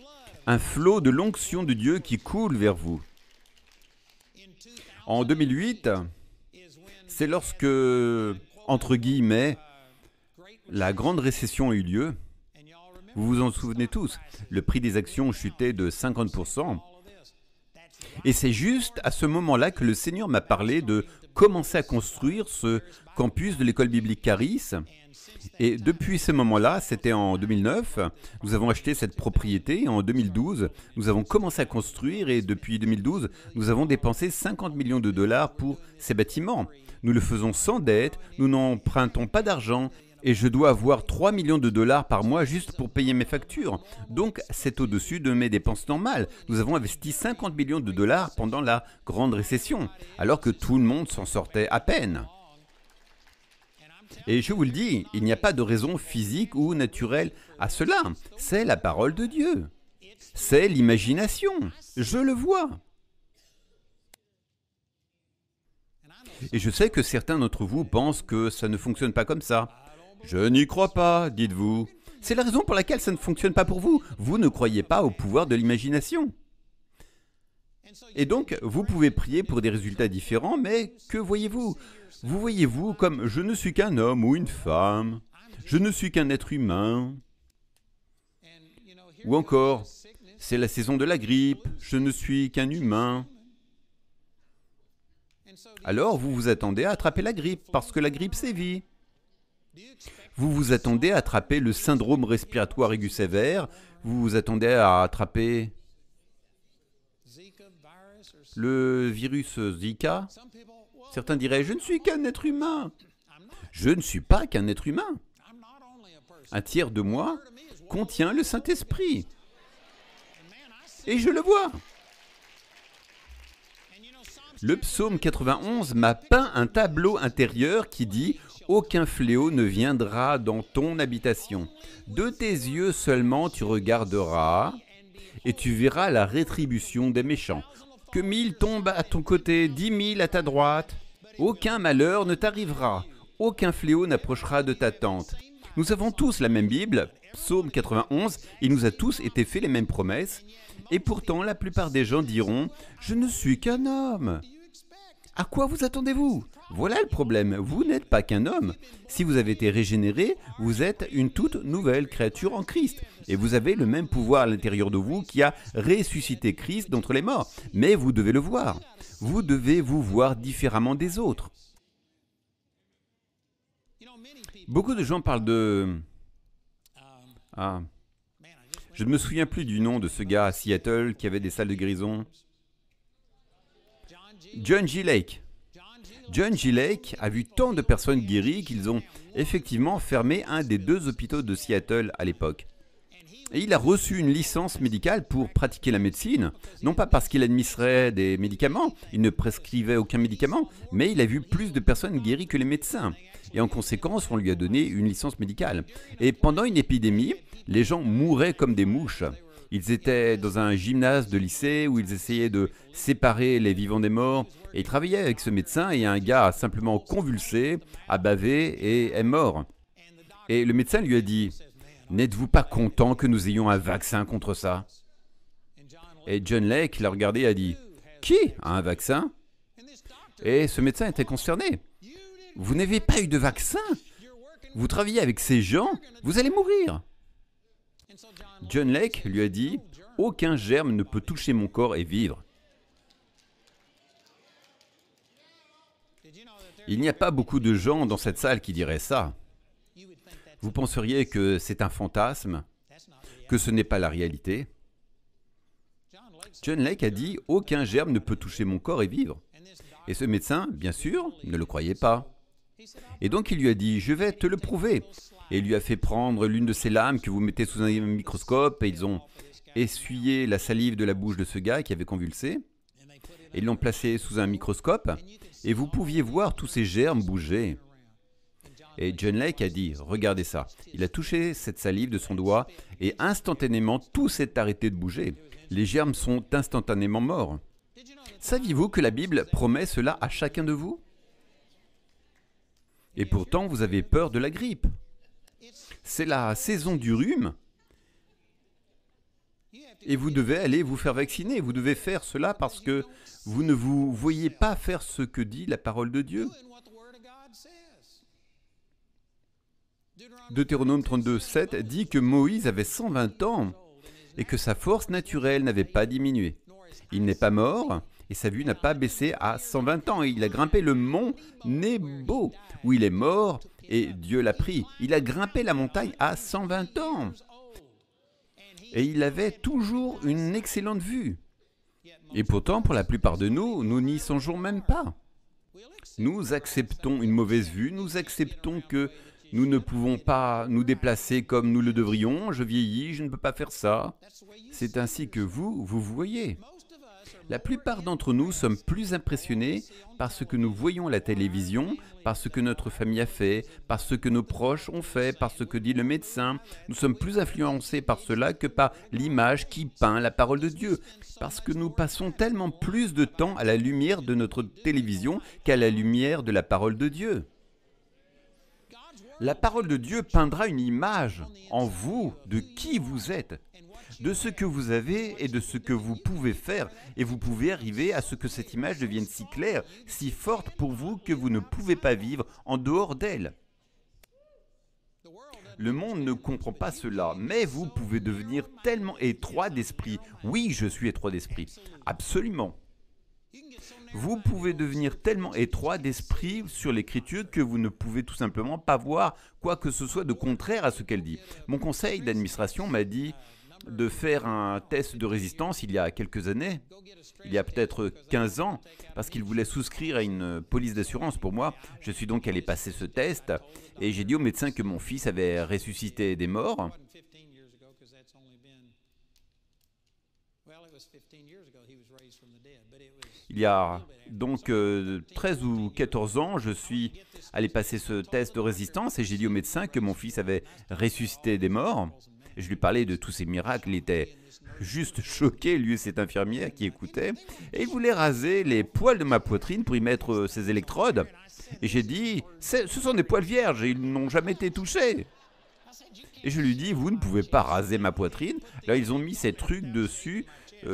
Un flot de l'onction de Dieu qui coule vers vous. En 2008, c'est lorsque, entre guillemets, la grande récession a eu lieu. Vous vous en souvenez tous. Le prix des actions chutait de 50%. Et c'est juste à ce moment-là que le Seigneur m'a parlé de commencer à construire ce campus de l'école biblique Charis. Et depuis ce moment-là, c'était en 2009, nous avons acheté cette propriété. En 2012, nous avons commencé à construire et depuis 2012, nous avons dépensé 50 millions de dollars pour ces bâtiments. Nous le faisons sans dette, nous n'empruntons pas d'argent. Et je dois avoir 3 millions de dollars par mois juste pour payer mes factures. Donc, c'est au-dessus de mes dépenses normales. Nous avons investi 50 millions de dollars pendant la grande récession, alors que tout le monde s'en sortait à peine. Et je vous le dis, il n'y a pas de raison physique ou naturelle à cela. C'est la parole de Dieu. C'est l'imagination. Je le vois. Et je sais que certains d'entre vous pensent que ça ne fonctionne pas comme ça. Je n'y crois pas, dites-vous. C'est la raison pour laquelle ça ne fonctionne pas pour vous. Vous ne croyez pas au pouvoir de l'imagination. Et donc, vous pouvez prier pour des résultats différents, mais que voyez-vous? Vous voyez-vous comme « je ne suis qu'un homme ou une femme, je ne suis qu'un être humain ». Ou encore « c'est la saison de la grippe, je ne suis qu'un humain ». Alors, vous vous attendez à attraper la grippe, parce que la grippe sévit. Vous vous attendez à attraper le syndrome respiratoire aigu sévère, vous vous attendez à attraper le virus Zika. Certains diraient, je ne suis qu'un être humain. Je ne suis pas qu'un être humain. Un tiers de moi contient le Saint-Esprit. Et je le vois. Le psaume 91 m'a peint un tableau intérieur qui dit « Aucun fléau ne viendra dans ton habitation. De tes yeux seulement tu regarderas et tu verras la rétribution des méchants. Que 1000 tombent à ton côté, 10 000 à ta droite. Aucun malheur ne t'arrivera. Aucun fléau n'approchera de ta tente. Nous avons tous la même Bible, Psaume 91, il nous a tous été fait les mêmes promesses, et pourtant la plupart des gens diront « Je ne suis qu'un homme ». À quoi vous attendez-vous? Voilà le problème, vous n'êtes pas qu'un homme. Si vous avez été régénéré, vous êtes une toute nouvelle créature en Christ. Et vous avez le même pouvoir à l'intérieur de vous qui a ressuscité Christ d'entre les morts. Mais vous devez le voir. Vous devez vous voir différemment des autres. Beaucoup de gens parlent de... je ne me souviens plus du nom de ce gars à Seattle qui avait des salles de guérison. John G. Lake. John G. Lake a vu tant de personnes guéries qu'ils ont effectivement fermé un des 2 hôpitaux de Seattle à l'époque. Et il a reçu une licence médicale pour pratiquer la médecine, non pas parce qu'il administrait des médicaments, il ne prescrivait aucun médicament, mais il a vu plus de personnes guéries que les médecins. Et en conséquence, on lui a donné une licence médicale. Et pendant une épidémie, les gens mouraient comme des mouches. Ils étaient dans un gymnase de lycée où ils essayaient de séparer les vivants des morts. Et ils travaillaient avec ce médecin et un gars a simplement convulsé, a bavé et est mort. Et le médecin lui a dit « N'êtes-vous pas content que nous ayons un vaccin contre ça ?» Et John Lake l'a regardé et a dit « Qui a un vaccin ?» Et ce médecin était consterné. « Vous n'avez pas eu de vaccin? Vous travaillez avec ces gens? Vous allez mourir !» John Lake lui a dit « Aucun germe ne peut toucher mon corps et vivre. » Il n'y a pas beaucoup de gens dans cette salle qui diraient ça. Vous penseriez que c'est un fantasme, que ce n'est pas la réalité. John Lake a dit « Aucun germe ne peut toucher mon corps et vivre. » Et ce médecin, bien sûr, ne le croyait pas. Et donc il lui a dit « Je vais te le prouver. » Et il lui a fait prendre l'une de ces lames que vous mettez sous un microscope et ils ont essuyé la salive de la bouche de ce gars qui avait convulsé. Et ils l'ont placé sous un microscope et vous pouviez voir tous ces germes bouger. Et John Lake a dit « Regardez ça. » Il a touché cette salive de son doigt et instantanément tout s'est arrêté de bouger. Les germes sont instantanément morts. Saviez-vous que la Bible promet cela à chacun de vous? Et pourtant vous avez peur de la grippe. C'est la saison du rhume et vous devez aller vous faire vacciner. Vous devez faire cela parce que vous ne vous voyez pas faire ce que dit la parole de Dieu. Deutéronome 32:7 dit que Moïse avait 120 ans et que sa force naturelle n'avait pas diminué. Il n'est pas mort et sa vue n'a pas baissé à 120 ans. Et il a grimpé le mont Nebo où il est mort et Dieu l'a pris. Il a grimpé la montagne à 120 ans. Et il avait toujours une excellente vue. Et pourtant, pour la plupart de nous, nous n'y songeons même pas. Nous acceptons une mauvaise vue, nous acceptons que nous ne pouvons pas nous déplacer comme nous le devrions. Je vieillis, je ne peux pas faire ça. C'est ainsi que vous voyez. La plupart d'entre nous sommes plus impressionnés par ce que nous voyons à la télévision, par ce que notre famille a fait, par ce que nos proches ont fait, par ce que dit le médecin. Nous sommes plus influencés par cela que par l'image qui peint la parole de Dieu. Parce que nous passons tellement plus de temps à la lumière de notre télévision qu'à la lumière de la parole de Dieu. La parole de Dieu peindra une image en vous de qui vous êtes, de ce que vous avez et de ce que vous pouvez faire. Et vous pouvez arriver à ce que cette image devienne si claire, si forte pour vous que vous ne pouvez pas vivre en dehors d'elle. Le monde ne comprend pas cela, mais vous pouvez devenir tellement étroit d'esprit. Oui, je suis étroit d'esprit, absolument. Vous pouvez devenir tellement étroit d'esprit sur l'écriture que vous ne pouvez tout simplement pas voir quoi que ce soit de contraire à ce qu'elle dit. Mon conseil d'administration m'a dit de faire un test de résistance il y a quelques années, il y a peut-être 15 ans, parce qu'il voulait souscrire à une police d'assurance pour moi. Je suis donc allé passer ce test et j'ai dit au médecin que mon fils avait ressuscité des morts. Il y a donc 13 ou 14 ans, je suis allé passer ce test de résistance et j'ai dit au médecin que mon fils avait ressuscité des morts. Je lui parlais de tous ces miracles, il était juste choqué, lui et cette infirmière qui écoutait. Et il voulait raser les poils de ma poitrine pour y mettre ses électrodes. Et j'ai dit, ce sont des poils vierges, ils n'ont jamais été touchés. Et je lui dis, vous ne pouvez pas raser ma poitrine. Là, ils ont mis ces trucs dessus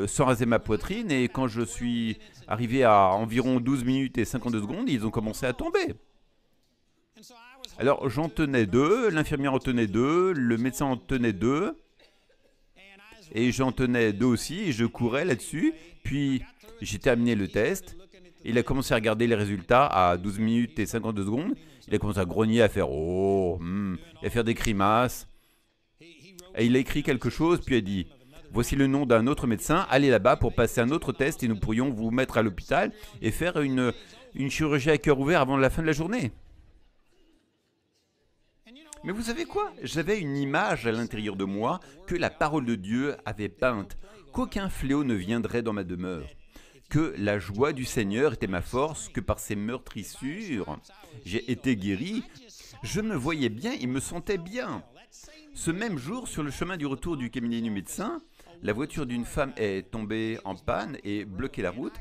sans raser ma poitrine. Et quand je suis arrivé à environ 12 minutes et 52 secondes, ils ont commencé à tomber. Alors, j'en tenais deux, l'infirmière en tenait deux, le médecin en tenait deux. Et j'en tenais deux aussi, et je courais là-dessus. Puis, j'ai terminé le test. Il a commencé à regarder les résultats à 12 minutes et 52 secondes. Il a commencé à grogner, à faire « Oh et à faire des grimaces. Et il a écrit quelque chose, puis il a dit « Voici le nom d'un autre médecin, allez là-bas pour passer un autre test et nous pourrions vous mettre à l'hôpital et faire une chirurgie à cœur ouvert avant la fin de la journée. » Mais vous savez quoi? J'avais une image à l'intérieur de moi que la parole de Dieu avait peinte, qu'aucun fléau ne viendrait dans ma demeure, que la joie du Seigneur était ma force, que par ses meurtrissures, j'ai été guéri. Je me voyais bien et me sentais bien. Ce même jour, sur le chemin du retour du cabinet du médecin, la voiture d'une femme est tombée en panne et bloqué la route.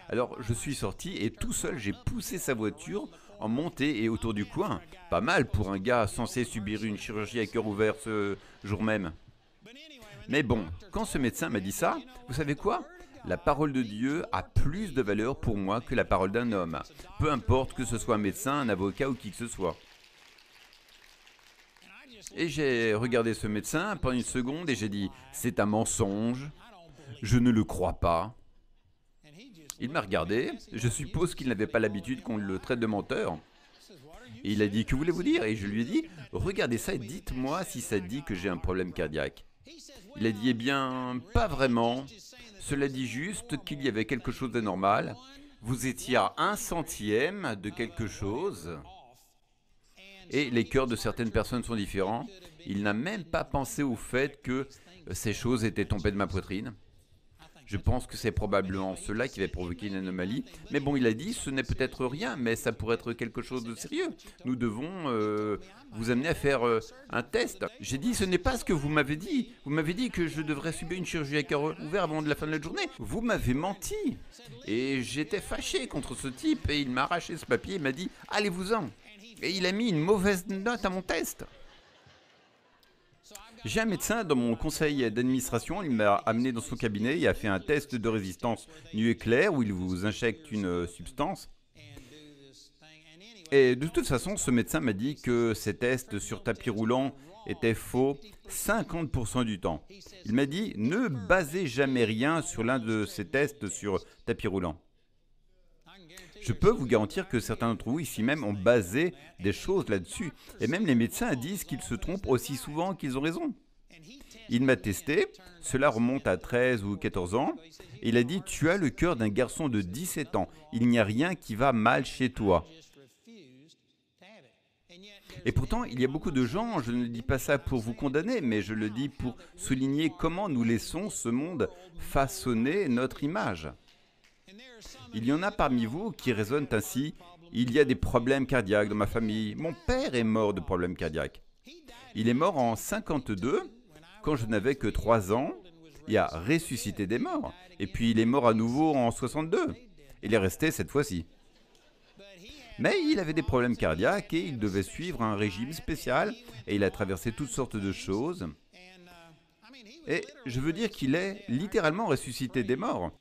Alors je suis sorti et tout seul j'ai poussé sa voiture en montée et autour du coin. Pas mal pour un gars censé subir une chirurgie à cœur ouvert ce jour même. Mais bon, quand ce médecin m'a dit ça, vous savez quoi? La parole de Dieu a plus de valeur pour moi que la parole d'un homme. Peu importe que ce soit un médecin, un avocat ou qui que ce soit. Et j'ai regardé ce médecin pendant une seconde et j'ai dit « C'est un mensonge, je ne le crois pas ». Il m'a regardé, je suppose qu'il n'avait pas l'habitude qu'on le traite de menteur. Et il a dit « Que voulez-vous dire ?» Et je lui ai dit « Regardez ça et dites-moi si ça dit que j'ai un problème cardiaque. » Il a dit « Eh bien, pas vraiment. Cela dit juste qu'il y avait quelque chose d'anormal. Vous étiez à 1/100 de quelque chose. Et les cœurs de certaines personnes sont différents. Il n'a même pas pensé au fait que ces choses étaient tombées de ma poitrine. Je pense que c'est probablement cela qui va provoquer une anomalie. Mais bon, il a dit, ce n'est peut-être rien, mais ça pourrait être quelque chose de sérieux. Nous devons vous amener à faire un test. J'ai dit, ce n'est pas ce que vous m'avez dit. Vous m'avez dit que je devrais subir une chirurgie à cœur ouvert avant la fin de la journée. Vous m'avez menti. Et j'étais fâché contre ce type et il m'a arraché ce papier et m'a dit, allez-vous-en. Et il a mis une mauvaise note à mon test. J'ai un médecin dans mon conseil d'administration, il m'a amené dans son cabinet, il a fait un test de résistance nucléaire où il vous injecte une substance. Et de toute façon, ce médecin m'a dit que ces tests sur tapis roulant étaient faux 50% du temps. Il m'a dit, ne basez jamais rien sur l'un de ces tests sur tapis roulant. Je peux vous garantir que certains d'entre vous ici même ont basé des choses là-dessus. Et même les médecins disent qu'ils se trompent aussi souvent qu'ils ont raison. Il m'a testé, cela remonte à 13 ou 14 ans. Et il a dit, tu as le cœur d'un garçon de 17 ans. Il n'y a rien qui va mal chez toi. Et pourtant, il y a beaucoup de gens, je ne dis pas ça pour vous condamner, mais je le dis pour souligner comment nous laissons ce monde façonner notre image. Il y en a parmi vous qui raisonnent ainsi, il y a des problèmes cardiaques dans ma famille. Mon père est mort de problèmes cardiaques. Il est mort en 52, quand je n'avais que 3 ans. Il a ressuscité des morts. Et puis il est mort à nouveau en 62. Il est resté cette fois-ci. Mais il avait des problèmes cardiaques et il devait suivre un régime spécial. Et il a traversé toutes sortes de choses. Et je veux dire qu'il est littéralement ressuscité des morts.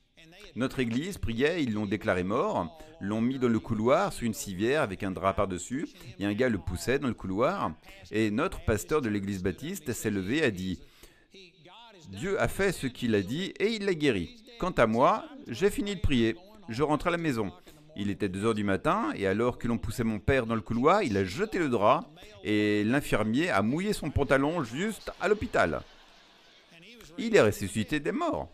Notre église priait, ils l'ont déclaré mort, l'ont mis dans le couloir sous une civière avec un drap par-dessus, et un gars le poussait dans le couloir, et notre pasteur de l'église baptiste s'est levé et a dit « Dieu a fait ce qu'il a dit et il l'a guéri. Quant à moi, j'ai fini de prier, je rentre à la maison. » Il était 2 heures du matin, et alors que l'on poussait mon père dans le couloir, il a jeté le drap, et l'infirmier a mouillé son pantalon juste à l'hôpital. Il est ressuscité des morts.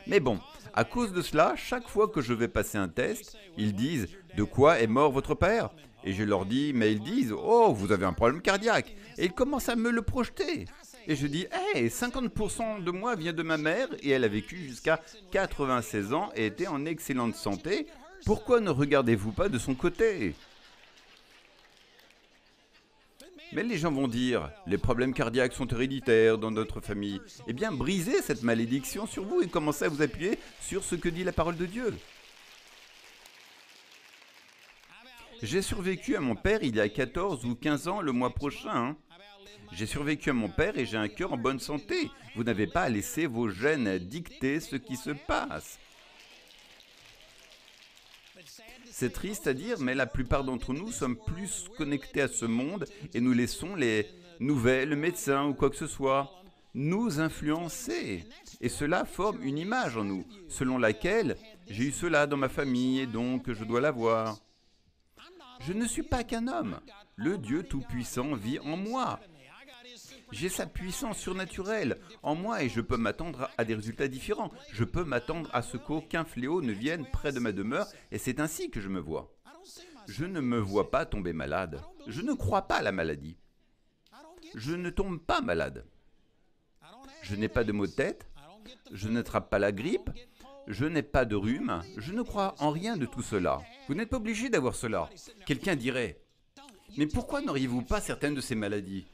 Mais bon, à cause de cela, chaque fois que je vais passer un test, ils disent « De quoi est mort votre père ?» Et je leur dis, mais ils disent « Oh, vous avez un problème cardiaque !» Et ils commencent à me le projeter. Et je dis « Hey, 50% de moi vient de ma mère et elle a vécu jusqu'à 96 ans et était en excellente santé. Pourquoi ne regardez-vous pas de son côté ?» Mais les gens vont dire, les problèmes cardiaques sont héréditaires dans notre famille. Eh bien, brisez cette malédiction sur vous et commencez à vous appuyer sur ce que dit la parole de Dieu. J'ai survécu à mon père il y a 14 ou 15 ans le mois prochain. J'ai survécu à mon père et j'ai un cœur en bonne santé. Vous n'avez pas à laisser vos gènes dicter ce qui se passe. C'est triste à dire, mais la plupart d'entre nous sommes plus connectés à ce monde et nous laissons les nouvelles, le médecin ou quoi que ce soit nous influencer. Et cela forme une image en nous, selon laquelle j'ai eu cela dans ma famille et donc je dois l'avoir. Je ne suis pas qu'un homme. Le Dieu Tout-Puissant vit en moi. J'ai sa puissance surnaturelle en moi et je peux m'attendre à des résultats différents. Je peux m'attendre à ce qu'aucun fléau ne vienne près de ma demeure et c'est ainsi que je me vois. Je ne me vois pas tomber malade. Je ne crois pas à la maladie. Je ne tombe pas malade. Je n'ai pas de maux de tête. Je n'attrape pas la grippe. Je n'ai pas de rhume. Je ne crois en rien de tout cela. Vous n'êtes pas obligé d'avoir cela. Quelqu'un dirait, mais pourquoi n'auriez-vous pas certaines de ces maladies ?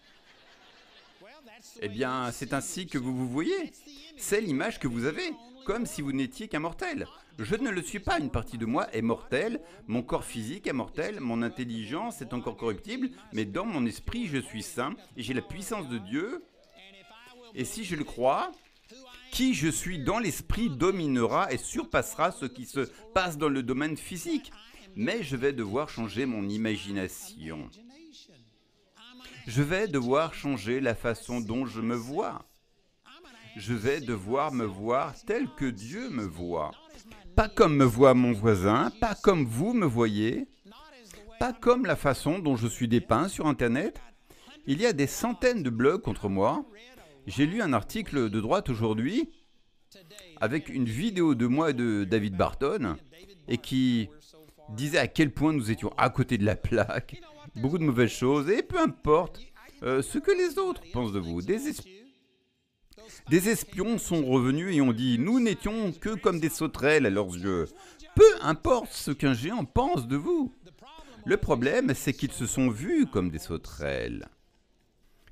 Eh bien, c'est ainsi que vous vous voyez. C'est l'image que vous avez, comme si vous n'étiez qu'un mortel. Je ne le suis pas, une partie de moi est mortelle, mon corps physique est mortel, mon intelligence est encore corruptible, mais dans mon esprit, je suis saint et j'ai la puissance de Dieu. Et si je le crois, qui je suis dans l'esprit dominera et surpassera ce qui se passe dans le domaine physique. Mais je vais devoir changer mon imagination. Je vais devoir changer la façon dont je me vois. Je vais devoir me voir tel que Dieu me voit. Pas comme me voit mon voisin, pas comme vous me voyez, pas comme la façon dont je suis dépeint sur Internet. Il y a des centaines de blogs contre moi. J'ai lu un article de droite aujourd'hui avec une vidéo de moi et de David Barton et qui disait à quel point nous étions à côté de la plaque. Beaucoup de mauvaises choses, et peu importe ce que les autres pensent de vous. Des espions sont revenus et ont dit « Nous n'étions que comme des sauterelles à leurs yeux. » Peu importe ce qu'un géant pense de vous. Le problème, c'est qu'ils se sont vus comme des sauterelles.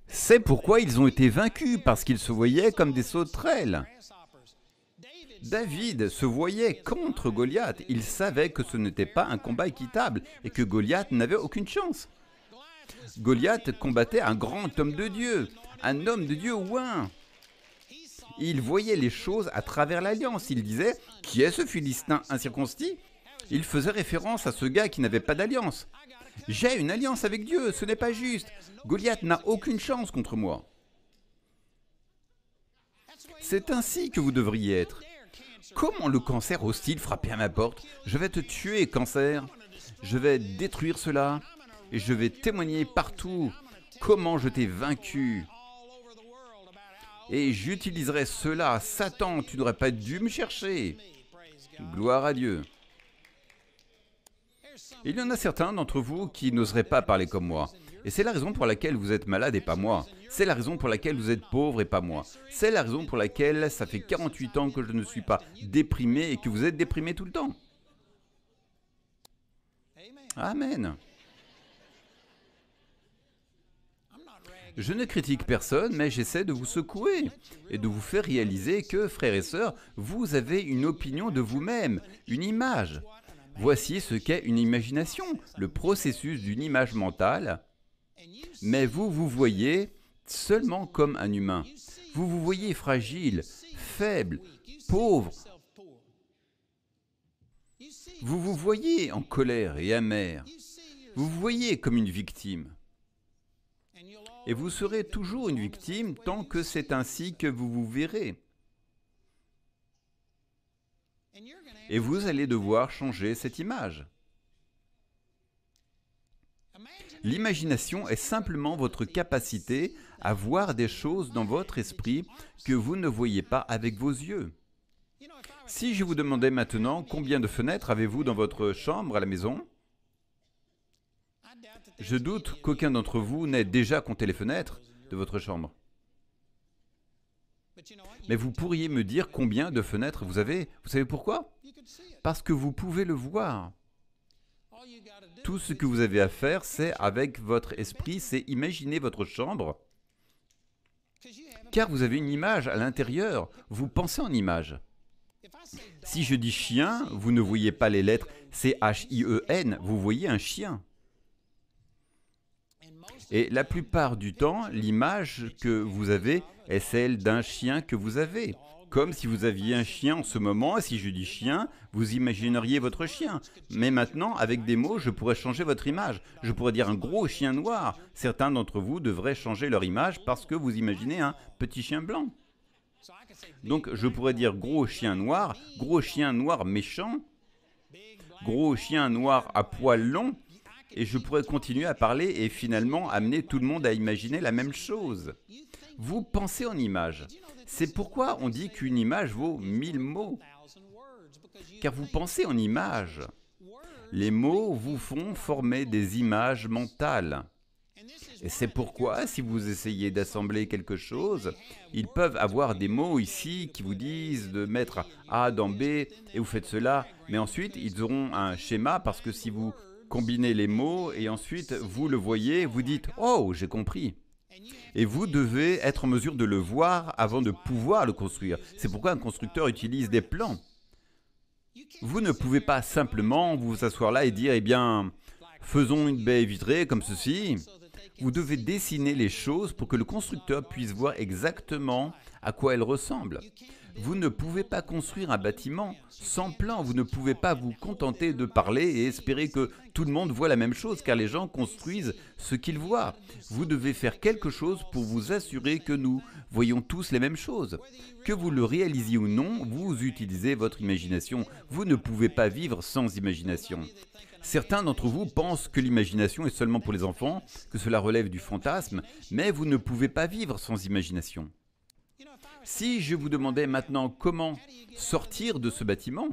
C'est pourquoi ils ont été vaincus, parce qu'ils se voyaient comme des sauterelles. David se voyait contre Goliath. Il savait que ce n'était pas un combat équitable et que Goliath n'avait aucune chance. Goliath combattait un grand homme de Dieu, un homme de Dieu ouin. Il voyait les choses à travers l'alliance. Il disait « Qui est ce Philistin incirconcis ?» Il faisait référence à ce gars qui n'avait pas d'alliance. « J'ai une alliance avec Dieu, ce n'est pas juste. Goliath n'a aucune chance contre moi. » C'est ainsi que vous devriez être. Comment le cancer ose-t-il frapper à ma porte ? Je vais te tuer, cancer. Je vais détruire cela et je vais témoigner partout comment je t'ai vaincu. Et j'utiliserai cela. Satan, tu n'aurais pas dû me chercher. Gloire à Dieu. Il y en a certains d'entre vous qui n'oseraient pas parler comme moi. Et c'est la raison pour laquelle vous êtes malade et pas moi. C'est la raison pour laquelle vous êtes pauvre et pas moi. C'est la raison pour laquelle ça fait 48 ans que je ne suis pas déprimé et que vous êtes déprimé tout le temps. Amen. Je ne critique personne, mais j'essaie de vous secouer et de vous faire réaliser que, frères et sœurs, vous avez une opinion de vous-même, une image. Voici ce qu'est une imagination, le processus d'une image mentale. Mais vous vous voyez seulement comme un humain. Vous vous voyez fragile, faible, pauvre. Vous vous voyez en colère et amer. Vous vous voyez comme une victime. Et vous serez toujours une victime tant que c'est ainsi que vous vous verrez. Et vous allez devoir changer cette image. L'imagination est simplement votre capacité à voir des choses dans votre esprit que vous ne voyez pas avec vos yeux. Si je vous demandais maintenant combien de fenêtres avez-vous dans votre chambre à la maison, je doute qu'aucun d'entre vous n'ait déjà compté les fenêtres de votre chambre. Mais vous pourriez me dire combien de fenêtres vous avez. Vous savez pourquoi ? Parce que vous pouvez le voir. Tout ce que vous avez à faire, c'est avec votre esprit, c'est imaginer votre chambre. Car vous avez une image à l'intérieur, vous pensez en image. Si je dis chien, vous ne voyez pas les lettres C-H-I-E-N, vous voyez un chien. Et la plupart du temps, l'image que vous avez est celle d'un chien que vous avez. Comme si vous aviez un chien en ce moment, si je dis chien, vous imagineriez votre chien. Mais maintenant, avec des mots, je pourrais changer votre image. Je pourrais dire un gros chien noir. Certains d'entre vous devraient changer leur image parce que vous imaginez un petit chien blanc. Donc je pourrais dire gros chien noir méchant, gros chien noir à poils longs, et je pourrais continuer à parler et finalement amener tout le monde à imaginer la même chose. Vous pensez en images. C'est pourquoi on dit qu'une image vaut 1000 mots. Car vous pensez en images. Les mots vous font former des images mentales. Et c'est pourquoi, si vous essayez d'assembler quelque chose, ils peuvent avoir des mots ici qui vous disent de mettre A dans B et vous faites cela. Mais ensuite, ils auront un schéma parce que si vous combinez les mots et ensuite vous le voyez, vous dites « Oh, j'ai compris ». Et vous devez être en mesure de le voir avant de pouvoir le construire. C'est pourquoi un constructeur utilise des plans. Vous ne pouvez pas simplement vous asseoir là et dire « Eh bien, faisons une baie vitrée comme ceci ». Vous devez dessiner les choses pour que le constructeur puisse voir exactement à quoi elles ressemblent. Vous ne pouvez pas construire un bâtiment sans plan. Vous ne pouvez pas vous contenter de parler et espérer que tout le monde voit la même chose, car les gens construisent ce qu'ils voient. Vous devez faire quelque chose pour vous assurer que nous voyons tous les mêmes choses. Que vous le réalisiez ou non, vous utilisez votre imagination. Vous ne pouvez pas vivre sans imagination. Certains d'entre vous pensent que l'imagination est seulement pour les enfants, que cela relève du fantasme, mais vous ne pouvez pas vivre sans imagination. Si je vous demandais maintenant comment sortir de ce bâtiment,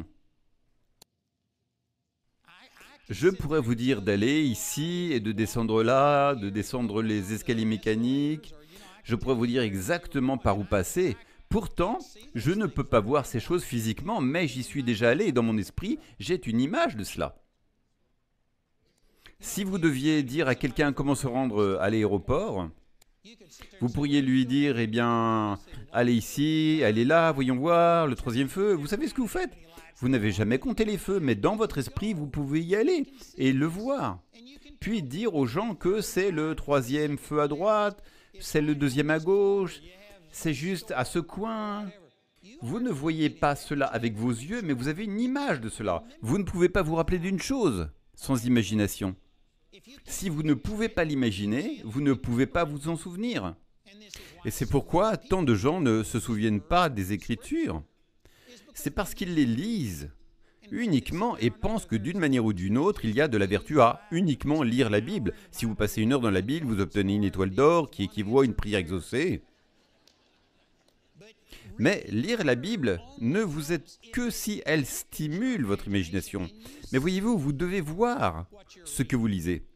je pourrais vous dire d'aller ici et de descendre là, de descendre les escaliers mécaniques. Je pourrais vous dire exactement par où passer. Pourtant, je ne peux pas voir ces choses physiquement, mais j'y suis déjà allé et dans mon esprit, j'ai une image de cela. Si vous deviez dire à quelqu'un comment se rendre à l'aéroport, vous pourriez lui dire, eh bien, allez ici, allez là, voyons voir, le troisième feu. Vous savez ce que vous faites? Vous n'avez jamais compté les feux, mais dans votre esprit, vous pouvez y aller et le voir. Puis dire aux gens que c'est le troisième feu à droite, c'est le deuxième à gauche, c'est juste à ce coin. Vous ne voyez pas cela avec vos yeux, mais vous avez une image de cela. Vous ne pouvez pas vous rappeler d'une chose sans imagination. Si vous ne pouvez pas l'imaginer, vous ne pouvez pas vous en souvenir. Et c'est pourquoi tant de gens ne se souviennent pas des Écritures. C'est parce qu'ils les lisent uniquement et pensent que d'une manière ou d'une autre, il y a de la vertu à uniquement lire la Bible. Si vous passez 1 heure dans la Bible, vous obtenez une étoile d'or qui équivaut à une prière exaucée. Mais lire la Bible ne vous aide que si elle stimule votre imagination. Mais voyez-vous, vous devez voir ce que vous lisez.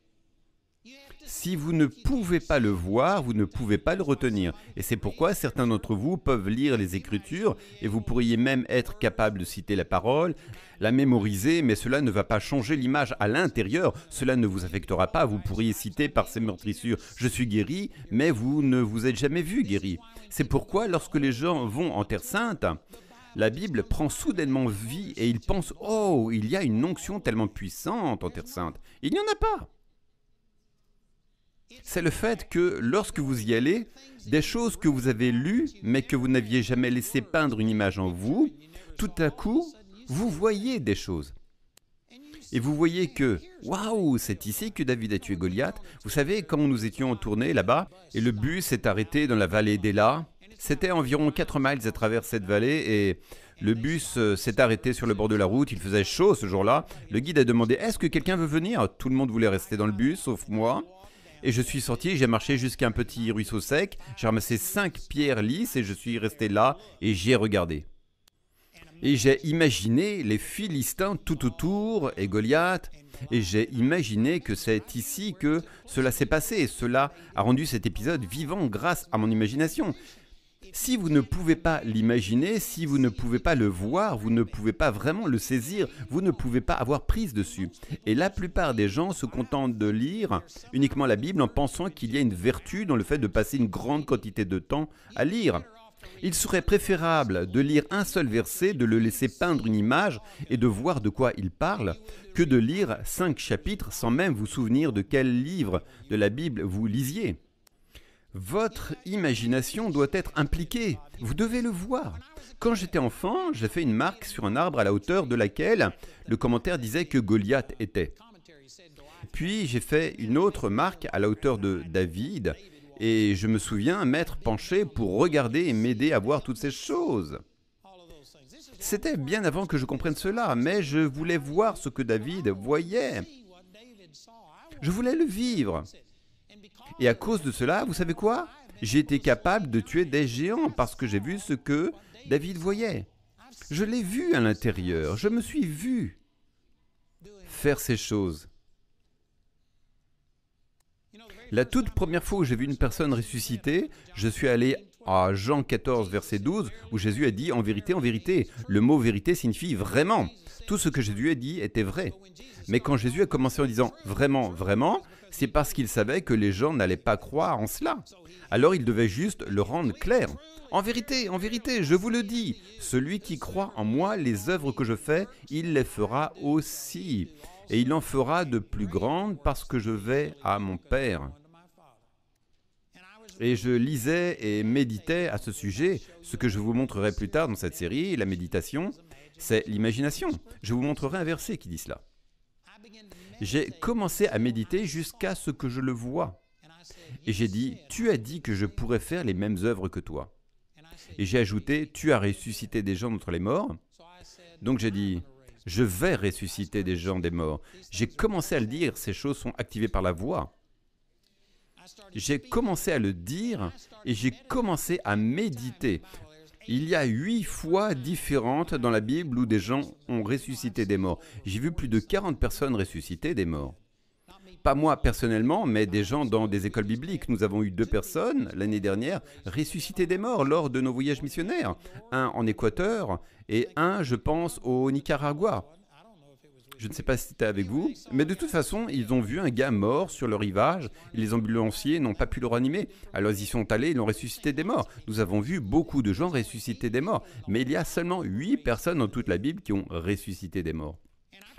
Si vous ne pouvez pas le voir, vous ne pouvez pas le retenir. Et c'est pourquoi certains d'entre vous peuvent lire les Écritures et vous pourriez même être capable de citer la parole, la mémoriser, mais cela ne va pas changer l'image à l'intérieur. Cela ne vous affectera pas. Vous pourriez citer par ces meurtrissures « Je suis guéri », mais vous ne vous êtes jamais vu guéri. C'est pourquoi lorsque les gens vont en Terre Sainte, la Bible prend soudainement vie et ils pensent « Oh, il y a une onction tellement puissante en Terre Sainte ». Il n'y en a pas. C'est le fait que lorsque vous y allez, des choses que vous avez lues, mais que vous n'aviez jamais laissé peindre une image en vous, tout à coup, vous voyez des choses. Et vous voyez que, waouh, c'est ici que David a tué Goliath. Vous savez, quand nous étions en tournée là-bas, et le bus s'est arrêté dans la vallée d'Ela, c'était environ 4 miles à travers cette vallée, et le bus s'est arrêté sur le bord de la route. Il faisait chaud ce jour-là. Le guide a demandé, est-ce que quelqu'un veut venir? Tout le monde voulait rester dans le bus, sauf moi. Et je suis sorti, j'ai marché jusqu'à un petit ruisseau sec, j'ai ramassé 5 pierres lisses et je suis resté là et j'y ai regardé. Et j'ai imaginé les Philistins tout autour et Goliath, et j'ai imaginé que c'est ici que cela s'est passé et cela a rendu cet épisode vivant grâce à mon imagination. Si vous ne pouvez pas l'imaginer, si vous ne pouvez pas le voir, vous ne pouvez pas vraiment le saisir, vous ne pouvez pas avoir prise dessus. Et la plupart des gens se contentent de lire uniquement la Bible en pensant qu'il y a une vertu dans le fait de passer une grande quantité de temps à lire. Il serait préférable de lire un seul verset, de le laisser peindre une image et de voir de quoi il parle, que de lire 5 chapitres sans même vous souvenir de quel livre de la Bible vous lisiez. Votre imagination doit être impliquée, vous devez le voir. Quand j'étais enfant, j'ai fait une marque sur un arbre à la hauteur de laquelle le commentaire disait que Goliath était. Puis j'ai fait une autre marque à la hauteur de David, et je me souviens m'être penché pour regarder et m'aider à voir toutes ces choses. C'était bien avant que je comprenne cela, mais je voulais voir ce que David voyait. Je voulais le vivre. Et à cause de cela, vous savez quoi? J'ai été capable de tuer des géants parce que j'ai vu ce que David voyait. Je l'ai vu à l'intérieur, je me suis vu faire ces choses. La toute première fois où j'ai vu une personne ressuscitée, je suis allé à Jean 14, verset 12, où Jésus a dit « En vérité, le mot « vérité » signifie « vraiment ». Tout ce que Jésus a dit était vrai. Mais quand Jésus a commencé en disant « vraiment, vraiment », c'est parce qu'il savait que les gens n'allaient pas croire en cela. Alors il devait juste le rendre clair. « En vérité, je vous le dis, celui qui croit en moi, les œuvres que je fais, il les fera aussi. Et il en fera de plus grandes parce que je vais à mon Père. » Et je lisais et méditais à ce sujet. Ce que je vous montrerai plus tard dans cette série, la méditation, c'est l'imagination. Je vous montrerai un verset qui dit cela. J'ai commencé à méditer jusqu'à ce que je le vois. Et j'ai dit, tu as dit que je pourrais faire les mêmes œuvres que toi. Et j'ai ajouté, tu as ressuscité des gens d'entre les morts. Donc j'ai dit, je vais ressusciter des gens des morts. J'ai commencé à le dire, ces choses sont activées par la voix. J'ai commencé à le dire et j'ai commencé à méditer. Il y a 8 fois différentes dans la Bible où des gens ont ressuscité des morts. J'ai vu plus de 40 personnes ressusciter des morts. Pas moi personnellement, mais des gens dans des écoles bibliques. Nous avons eu 2 personnes l'année dernière ressusciter des morts lors de nos voyages missionnaires. Un en Équateur et un, je pense, au Nicaragua. Je ne sais pas si c'était avec vous, mais de toute façon, ils ont vu un gars mort sur le rivage et les ambulanciers n'ont pas pu le ranimer. Alors ils y sont allés, ils l'ont ressuscité des morts. Nous avons vu beaucoup de gens ressusciter des morts, mais il y a seulement 8 personnes dans toute la Bible qui ont ressuscité des morts.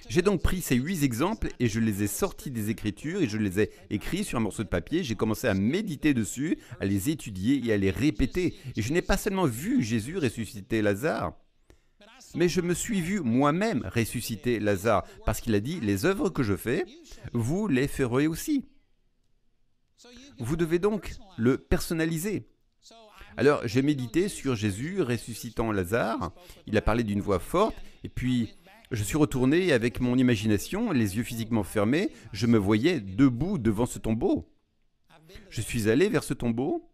J'ai donc pris ces 8 exemples et je les ai sortis des Écritures et je les ai écrits sur un morceau de papier. J'ai commencé à méditer dessus, à les étudier et à les répéter. Et je n'ai pas seulement vu Jésus ressusciter Lazare, mais je me suis vu moi-même ressusciter Lazare, parce qu'il a dit, les œuvres que je fais, vous les ferez aussi. Vous devez donc le personnaliser. Alors j'ai médité sur Jésus ressuscitant Lazare, il a parlé d'une voix forte, et puis je suis retourné avec mon imagination, les yeux physiquement fermés, je me voyais debout devant ce tombeau. Je suis allé vers ce tombeau,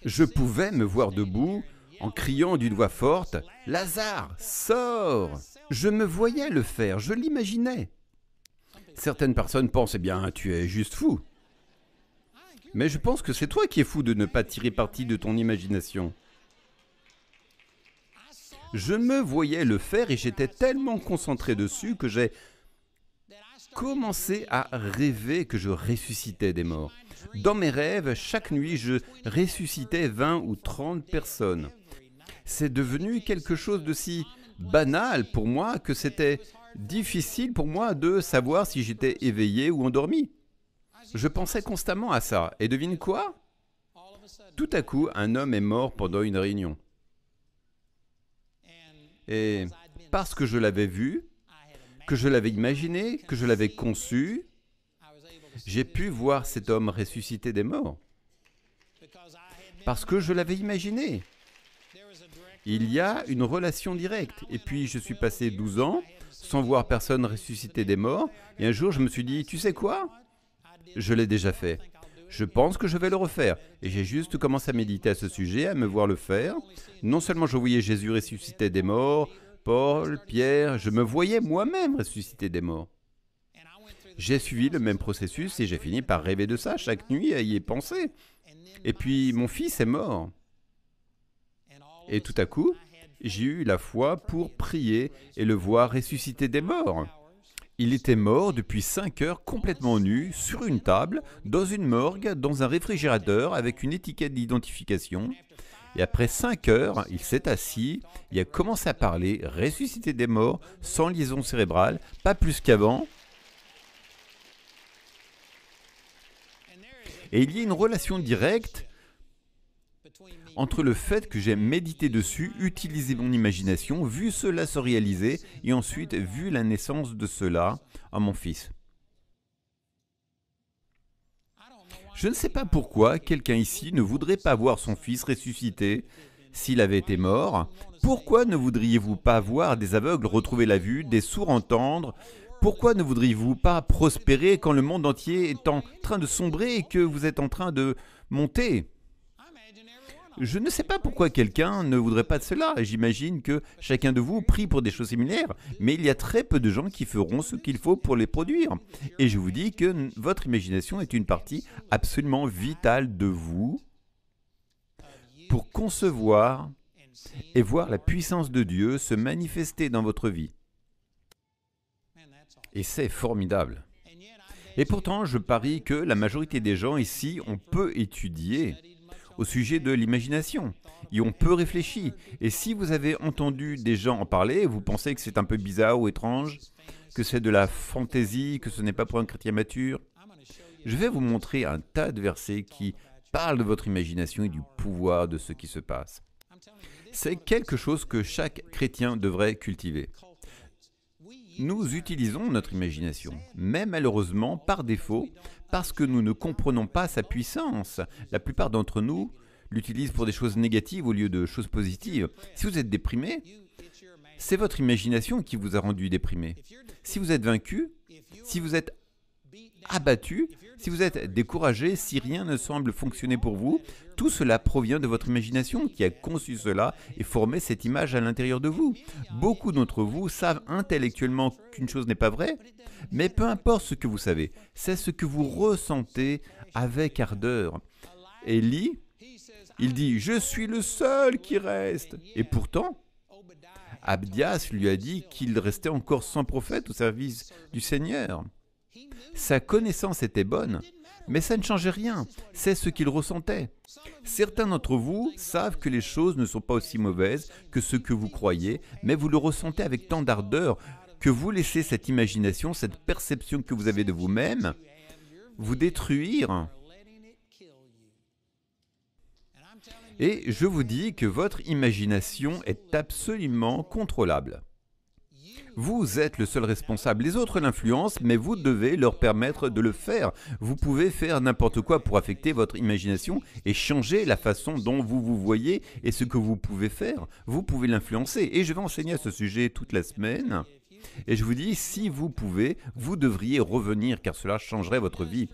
je pouvais me voir debout, en criant d'une voix forte, « Lazare, sors !» Je me voyais le faire, je l'imaginais. Certaines personnes pensent, eh bien, tu es juste fou. Mais je pense que c'est toi qui es fou de ne pas tirer parti de ton imagination. Je me voyais le faire et j'étais tellement concentré dessus que j'ai commencé à rêver que je ressuscitais des morts. Dans mes rêves, chaque nuit, je ressuscitais 20 ou 30 personnes. C'est devenu quelque chose de si banal pour moi que c'était difficile pour moi de savoir si j'étais éveillé ou endormi. Je pensais constamment à ça. Et devine quoi? Tout à coup, un homme est mort pendant une réunion. Et parce que je l'avais vu, que je l'avais imaginé, que je l'avais conçu, j'ai pu voir cet homme ressusciter des morts. Parce que je l'avais imaginé. Il y a une relation directe. Et puis, je suis passé 12 ans sans voir personne ressusciter des morts. Et un jour, je me suis dit, tu sais quoi? Je l'ai déjà fait. Je pense que je vais le refaire. Et j'ai juste commencé à méditer à ce sujet, à me voir le faire. Non seulement je voyais Jésus ressusciter des morts, Paul, Pierre, je me voyais moi-même ressusciter des morts. J'ai suivi le même processus et j'ai fini par rêver de ça chaque nuit, à y penser. Et puis, mon fils est mort. Et tout à coup, j'ai eu la foi pour prier et le voir ressusciter des morts. Il était mort depuis 5 heures, complètement nu, sur une table, dans une morgue, dans un réfrigérateur, avec une étiquette d'identification. Et après 5 heures, il s'est assis, il a commencé à parler, ressuscité des morts, sans liaison cérébrale, pas plus qu'avant. Et il y a une relation directe entre le fait que j'ai médité dessus, utilisé mon imagination, vu cela se réaliser, et ensuite vu la naissance de cela à mon fils. Je ne sais pas pourquoi quelqu'un ici ne voudrait pas voir son fils ressuscité s'il avait été mort. Pourquoi ne voudriez-vous pas voir des aveugles retrouver la vue, des sourds entendre? Pourquoi ne voudriez-vous pas prospérer quand le monde entier est en train de sombrer et que vous êtes en train de monter? Je ne sais pas pourquoi quelqu'un ne voudrait pas de cela. J'imagine que chacun de vous prie pour des choses similaires, mais il y a très peu de gens qui feront ce qu'il faut pour les produire. Et je vous dis que votre imagination est une partie absolument vitale de vous pour concevoir et voir la puissance de Dieu se manifester dans votre vie. Et c'est formidable. Et pourtant, je parie que la majorité des gens ici ont peu étudié au sujet de l'imagination. Et on peut réfléchir. Et si vous avez entendu des gens en parler, vous pensez que c'est un peu bizarre ou étrange, que c'est de la fantaisie, que ce n'est pas pour un chrétien mature, je vais vous montrer un tas de versets qui parlent de votre imagination et du pouvoir de ce qui se passe. C'est quelque chose que chaque chrétien devrait cultiver. Nous utilisons notre imagination, mais malheureusement par défaut, parce que nous ne comprenons pas sa puissance. La plupart d'entre nous l'utilisent pour des choses négatives au lieu de choses positives. Si vous êtes déprimé, c'est votre imagination qui vous a rendu déprimé. Si vous êtes vaincu, si vous êtes abattu, si vous êtes découragé, si rien ne semble fonctionner pour vous, tout cela provient de votre imagination qui a conçu cela et formé cette image à l'intérieur de vous. Beaucoup d'entre vous savent intellectuellement qu'une chose n'est pas vraie, mais peu importe ce que vous savez, c'est ce que vous ressentez avec ardeur. Élie, il dit « Je suis le seul qui reste ». Et pourtant, Abdias lui a dit qu'il restait encore 100 prophètes au service du Seigneur. Sa connaissance était bonne, mais ça ne changeait rien, c'est ce qu'il ressentait. Certains d'entre vous savent que les choses ne sont pas aussi mauvaises que ce que vous croyez, mais vous le ressentez avec tant d'ardeur que vous laissez cette imagination, cette perception que vous avez de vous-même, vous détruire. Et je vous dis que votre imagination est absolument contrôlable. Vous êtes le seul responsable, les autres l'influencent, mais vous devez leur permettre de le faire. Vous pouvez faire n'importe quoi pour affecter votre imagination et changer la façon dont vous vous voyez et ce que vous pouvez faire. Vous pouvez l'influencer et je vais enseigner à ce sujet toute la semaine. Et je vous dis, si vous pouvez, vous devriez revenir car cela changerait votre vie.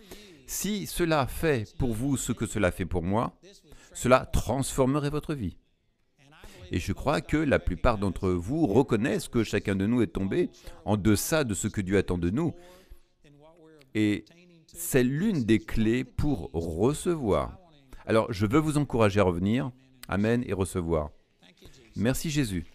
Si cela fait pour vous ce que cela fait pour moi, cela transformerait votre vie. Et je crois que la plupart d'entre vous reconnaissent que chacun de nous est tombé en deçà de ce que Dieu attend de nous. Et c'est l'une des clés pour recevoir. Alors, je veux vous encourager à revenir. Amen et recevoir. Merci Jésus.